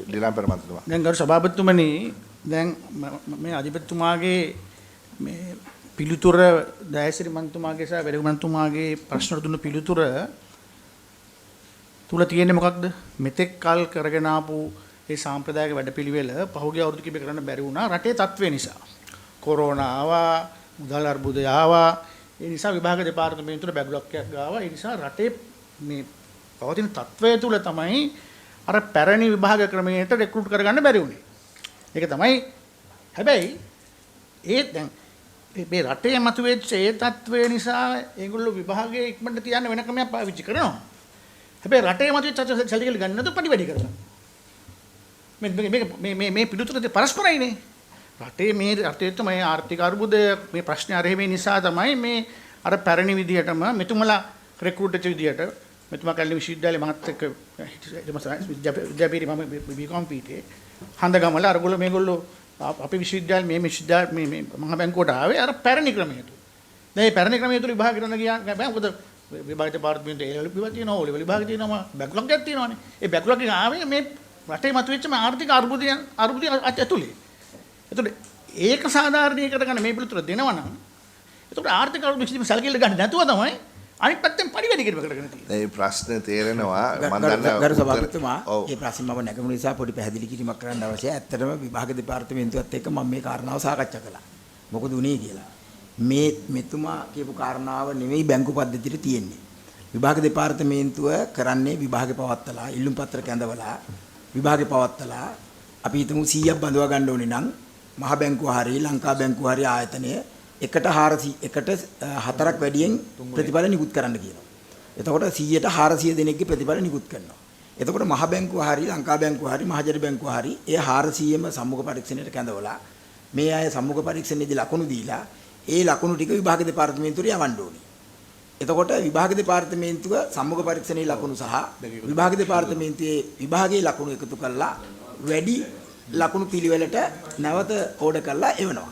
ඩිලාම්පර මන්ත්‍රීතුමා. දැන් ගරු සභාපතිතුමනි දැන් මේ අධිපතිතුමාගේ මේ පිළිතුර දයසිරි මන්ත්‍රීතුමාගේ සහ වෙරළු මන්ත්‍රීතුමාගේ ප්‍රශ්න දුන්න පිළිතුර තුල තියෙන්නේ මොකක්ද? මෙතෙක් කල් කරගෙන ආපු ඒ සාම්ප්‍රදායික වැඩපිළිවෙල පහුගිය අවුරුදු කිහිප කරන්න බැරි වුණා රටේ තත්ත්වය නිසා. කොරෝනා ආවා, මුදල් අර්බුදය ආවා. ඒ නිසා විභාග දෙපාර්තමේන්තුවේ බැගලොක්යක් ගාවා. ඒ නිසා රටේ මේ පවතින තත්ත්වය තුල තමයි අර පැරණි විභාග ක්‍රමයට රෙක්රූට් කරගන්න බැරි වුණේ. ඒක තමයි. හැබැයි ඒ දැන් මේ රටේ මතුවෙච්ච ඒ තත්ත්වය නිසා ඒගොල්ලෝ විභාගයේ ඉක්මනට තියන්න වෙන ක්‍රමයක් පාවිච්චි කරනවා. හැබැයි රටේ මතුවෙච්ච සැලකිලි ගන්න නැතුව පරිවැඩි කරගන්න. මේ පිළිතුර පරස්පරයිනේ. රටේ මේ රටේ තමයි ආර්ථික අර්බුදය මේ ප්‍රශ්නේ අරහෙමේ නිසා තමයි මේ අර පැරණි විදියටම මෙතුමලා රෙක්රූට් වෙච්ච විදියට මෙතුමා කල්ලි විශ්වවිද්‍යාලේ මහත් එක්ක විද්‍යාපීඨ මම බීකෝම් පීඨේ හන්දගමල අරගොල්ලෝ මේගොල්ලෝ අපේ විශ්වවිද්‍යාල මේ විශ්වවිද්‍යාල මේ මහ බැංකුවට ආවේ අර පැරණි ක්‍රමයට. දැන් මේ පැරණි ක්‍රමය තුල විභාග කරන්න ගියා බෑ මොකද විභාග දෙපාර්තමේන්තුවේ ඒ විභාග තියෙනවා ඕ ලෙවල් විභාග තියෙනවා බැක්ලොග් එකක් තියෙනවානේ. ඒ බැක්ලොග් එක ආවේ මේ රටේ මතුවෙච්ච මේ ආර්ථික අර්බුදය ඇතුලේ. එතකොට ඒක සාධාරණීකරණ කරගන්න මේ පිළිතුර දෙනවා නම් එතකොට ආර්ථික අර්බුද කිසිම සැලකිල්ල ගන්න නැතුව තමයි අනිත් පැත්තෙන් පරිවැඩි කිරීම කරගෙන තියෙන්නේ. මේ ප්‍රශ්නේ තේරෙනවා මම දන්නවා ගරු සභාපතිතුමා මේ ප්‍රශ්නේ මම නැගමුණු නිසා පොඩි පැහැදිලි කිරීමක් කරන්න අවශ්‍යයි. ඇත්තටම විභාග දෙපාර්තමේන්තුවත් එක්ක මම මේ කාරණාව සාකච්ඡා කළා. මොකද උනේ කියලා. මේ මෙතුමා කියපු කාරණාව නෙවෙයි බැංකු පද්ධතියට තියෙන්නේ. විභාග දෙපාර්තමේන්තුව කරන්නේ විභාගේ පවත්තලා, ඉල්ලුම් පත්‍ර කැඳවලා, විභාගේ පවත්තලා අපි හිතමු 100ක් බඳවා ගන්න ඕනේ නම් මහ බැංකුව හරි ලංකා බැංකුව හරි ආයතනය එකට 4ක් වැඩියෙන් ප්‍රතිඵල නිකුත් කරන්න කියනවා. එතකොට 100ට 400 දෙනෙක්ගේ ප්‍රතිඵල නිකුත් කරනවා. එතකොට මහ බැංකුව හරි ලංකා බැංකුව හරි මහජන බැංකුව හරි ඒ 400ම සම්මුඛ පරීක්ෂණයට කැඳවලා මේ අය සම්මුඛ පරීක්ෂණයේදී ලකුණු දීලා ඒ ලකුණු ටික විභාග දෙපාර්තමේන්තුවට යවන්න ඕනේ. එතකොට විභාග දෙපාර්තමේන්තුව සම්මුඛ පරීක්ෂණයේ ලකුණු සහ විභාග දෙපාර්තමේන්තුවේ විභාගයේ ලකුණු එකතු කරලා වැඩි ලකුණු පිළිවෙලට නැවත ඕඩර් කරලා එවනවා.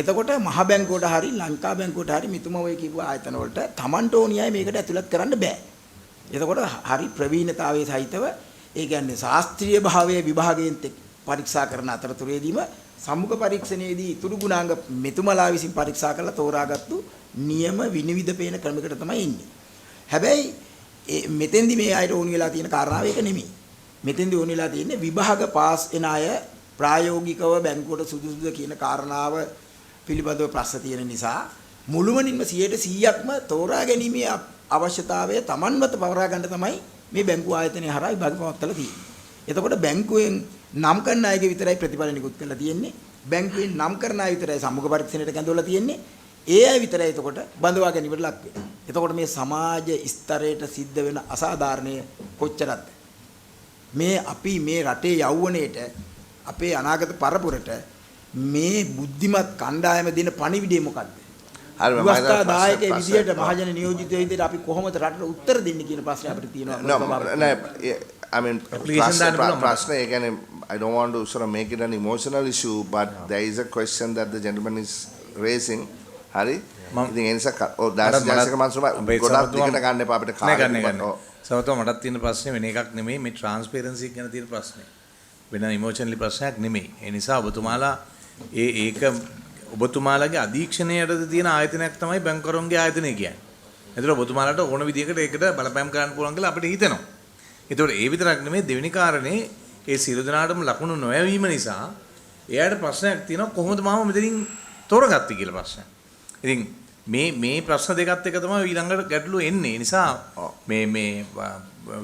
එතකොට මහ බැංකුවට හරි ලංකා බැංකුවට හරි මෙතුම ඔය කියපු ආයතන වලට Tamanට ඕනියයි මේකට ඇතුළත් කරන්න බෑ. එතකොට හරි ප්‍රවීණතාවයේ සහිතව ඒ කියන්නේ ශාස්ත්‍රීය භාවයේ විභාගයෙන් පරීක්ෂා කරන අතරතුරේදීම සම්මුඛ පරීක්ෂණයේදී ඉතුරු ගුණාංග මෙතුමලා විසින් පරීක්ෂා කරලා තෝරාගත්තු නියම විනිවිද පේන ක්‍රමයකට තමයි ඉන්නේ. හැබැයි මෙතෙන්දි මේ අයට ඕනි වෙලා තියෙන කාරණාව ඒක නෙමෙයි. මෙතෙන්දි ඕනි වෙලා තියෙන්නේ විභාග පාස් වෙන අය ප්‍රායෝගිකව බැංකුවට සුදුසුද කියන කාරණාව පිළිබඳව ප්‍රශ්න තියෙන නිසා මුළුමනින්ම 100%ක්ම තෝරා ගැනීමේ අවශ්‍යතාවය Tamanවත පවරා ගන්න තමයි මේ බැංකු ආයතනය හරහා විභාග පවත්වලා තියෙන්නේ. එතකොට බැංකුවෙන් නම් කරන අයගේ විතරයි ප්‍රතිඵල නිකුත් කරලා තියෙන්නේ. බැංකුවෙන් නම් කරන අය විතරයි සම්මුඛ පරීක්ෂණයට කැඳවලා තියෙන්නේ. ඒ අය විතරයි එතකොට බඳවා ගැනීමට ලක් වෙන්නේ. එතකොට මේ සමාජ ස්තරයට සිද්ධ වෙන අසාධාරණය කොච්චරද? මේ අපි මේ රටේ යෞවනයේට අපේ අනාගත පරපුරට මේ බුද්ධිමත් කණ්ඩායම දෙන පණිවිඩය මොකක්ද? විවස්ථාදායකයේ විදියට මහජන නියෝජිතය විදියට අපි කොහොමද රටට උත්තර දෙන්නේ කියන ප්‍රශ්නේ අපිට තියෙනවා. I mean, ප්‍රශ්න ඒ කියන්නේ I don't want to sort of make it an emotional issue, but there is a question that the gentleman is raising. හරි? ඉතින් ඒ නිසා දාසික මන්සුමා ගොඩක් දිගට ගන්න එපා අපිට කාලෙ. සමතව මටත් තියෙන ප්‍රශ්නේ වෙන එකක් නෙමෙයි මේ ට්‍රාන්ස්පරන්සි ගැන තියෙන ප්‍රශ්නේ. වෙන ඉමෝෂනලි ප්‍රශ්නයක් නෙමෙයි. ඒ නිසා ඔබතුමාලා ඒක ඔබතුමාලාගේ අධීක්ෂණයටද තියෙන ආයතනයක් තමයි බැංකුවරුන්ගේ ආයතනය කියන්නේ. ඒතර ඔබතුමාලාට ඕන විදිහකට ඒකට බලපෑම් කරන්න පුළුවන් කියලා අපිට හිතෙනවා. ඒතකොට ඒ විතරක් නෙමෙයි දෙවෙනි කාරණේ ඒ සියලු දෙනාටම ලකුණු නොයවීම නිසා එයාට ප්‍රශ්නයක් තියෙනවා කොහොමද මාව මෙතනින් තෝරගත්තේ කියලා ප්‍රශ්නයක්. ඉතින් මේ ප්‍රශ්න දෙකත් එක තමයි ඊළඟට ගැටලුව එන්නේ. ඒ නිසා මේ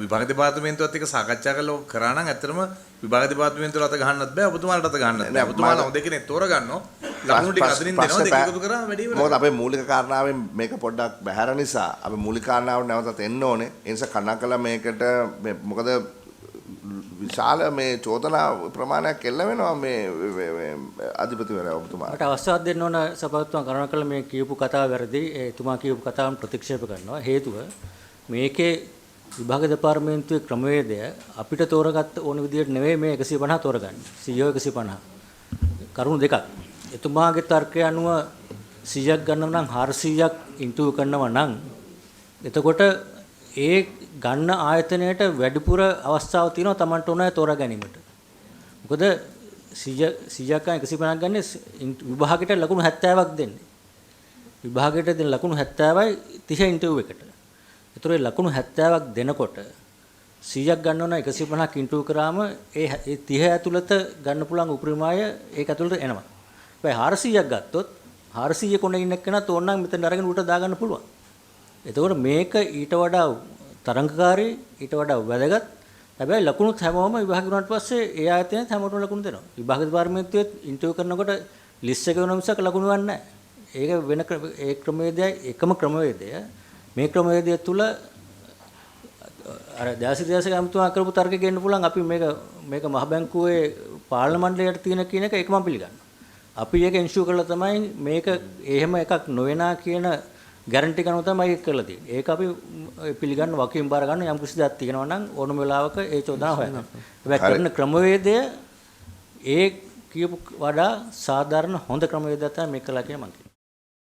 විභාග දෙපාර්තමේන්තුවත් එක්ක සාකච්ඡා කරලා කරා නම් ඇත්තටම විභාග දෙපාර්තමේන්තුවට අත ගහන්නත් බෑ ඔබතුමාලට අත ගහන්නත් බෑ. ඔබතුමාලා හොඳ කෙනෙක් තෝරගන්නවා. ලකුණු ටික අතරින් දෙනවා දෙක එකතු කරා වැඩි වෙනවා. මොකද අපේ මූලික කාරණාවෙන් මේක පොඩ්ඩක් බැහැර නිසා අපි මූලික කාරණාවට නැවතත් එන්න ඕනේ. ඒ නිසා කනකලා මේකට මොකද විශාල මේ චෝදනා ප්‍රමාණයක් එල්ල වෙනවා මේ අධිපතිවරයා ඔබතුමාට. මට අවස්ථාවක් දෙන්න ඕන සභාපතිතුමා කරුණාකරලා මේ කියපු කතාව වැරදි. එතුමා කියපු කතාවන් ප්‍රතික්ෂේප කරනවා. හේතුව මේකේ විභාග දෙපාර්තමේන්තුවේ ක්‍රමවේදය අපිට තෝරගත්ත ඕන විදිහට නෙවෙයි මේ 150 තෝරගන්නේ. CEO 150. කරුණු දෙකක්. එතුමාගේ තර්කය අනුව 100ක් ගන්නව නම් 400ක් ඉන්ටු කරනවා නම් එතකොට ඒ ගන්න ආයතනයට වැඩිපුර අවස්ථාවක් තියෙනවා Tamanට ඕන තෝරා ගැනීමට. මොකද 100ක් 150ක් ගන්න විභාගයට ලකුණු 70ක් දෙන්නේ. විභාගයට දෙන ලකුණු 70යි 30 ඉන්ටර්විව් එකට. ඒතර ඒ ලකුණු 70ක් දෙනකොට 100ක් ගන්න ඕන 150ක් ඉන්ටර්විව් කරාම ඒ 30 ඇතුළත ගන්න පුළුවන් උපරිමය ඒක ඇතුළත එනවා. හැබැයි 400ක් ගත්තොත් 400 කොනේ ඉන්න කෙනා තෝරනම් මෙතන අරගෙන උට දාගන්න පුළුවන්. එතකොට මේක ඊට වඩා තරංගකාරී ඊට වඩා වැදගත්. හැබැයි ලකුණුත් හැමෝම විභාග වුණාට පස්සේ ඒ ආයතනයේ හැමෝටම ලකුණු දෙනවා. විභාග දෙපාර්තමේන්තුවේ ඉන්ටර්විව් කරනකොට ලිස්ට් එක වෙන මිසක ලකුණු ගන්න නැහැ. ඒක වෙන ඒ ක්‍රමවේදයයි එකම ක්‍රමවේදය. මේ ක්‍රමවේදය තුල අර දාසිදාස ගම්තුමා කරපු තර්කෙ ගේන්න පුළුවන් අපි මේක මහ බැංකුවේ පාලන මණ්ඩලයට තියෙන කියන එක ඒක මම පිළිගන්නවා. අපි ඒක ඉන්ෂුර් කරලා තමයි මේක එහෙම එකක් නොවෙනා කියන ගැරන්ටි කරනවා තමයි ඒක කරලා තියෙන්නේ. ඒක අපි පිළිගන්න වකීම් බාර ගන්න යම් කිසි දෙයක් තියෙනවා නම් ඕනම වෙලාවක ඒ චෝදනාව හොයන්න. හැබැයි කරන ක්‍රමවේදය ඒ කියපු වඩා සාධාරණ හොඳ ක්‍රමවේදයක් තමයි මේක කළා කියලා මම කියනවා.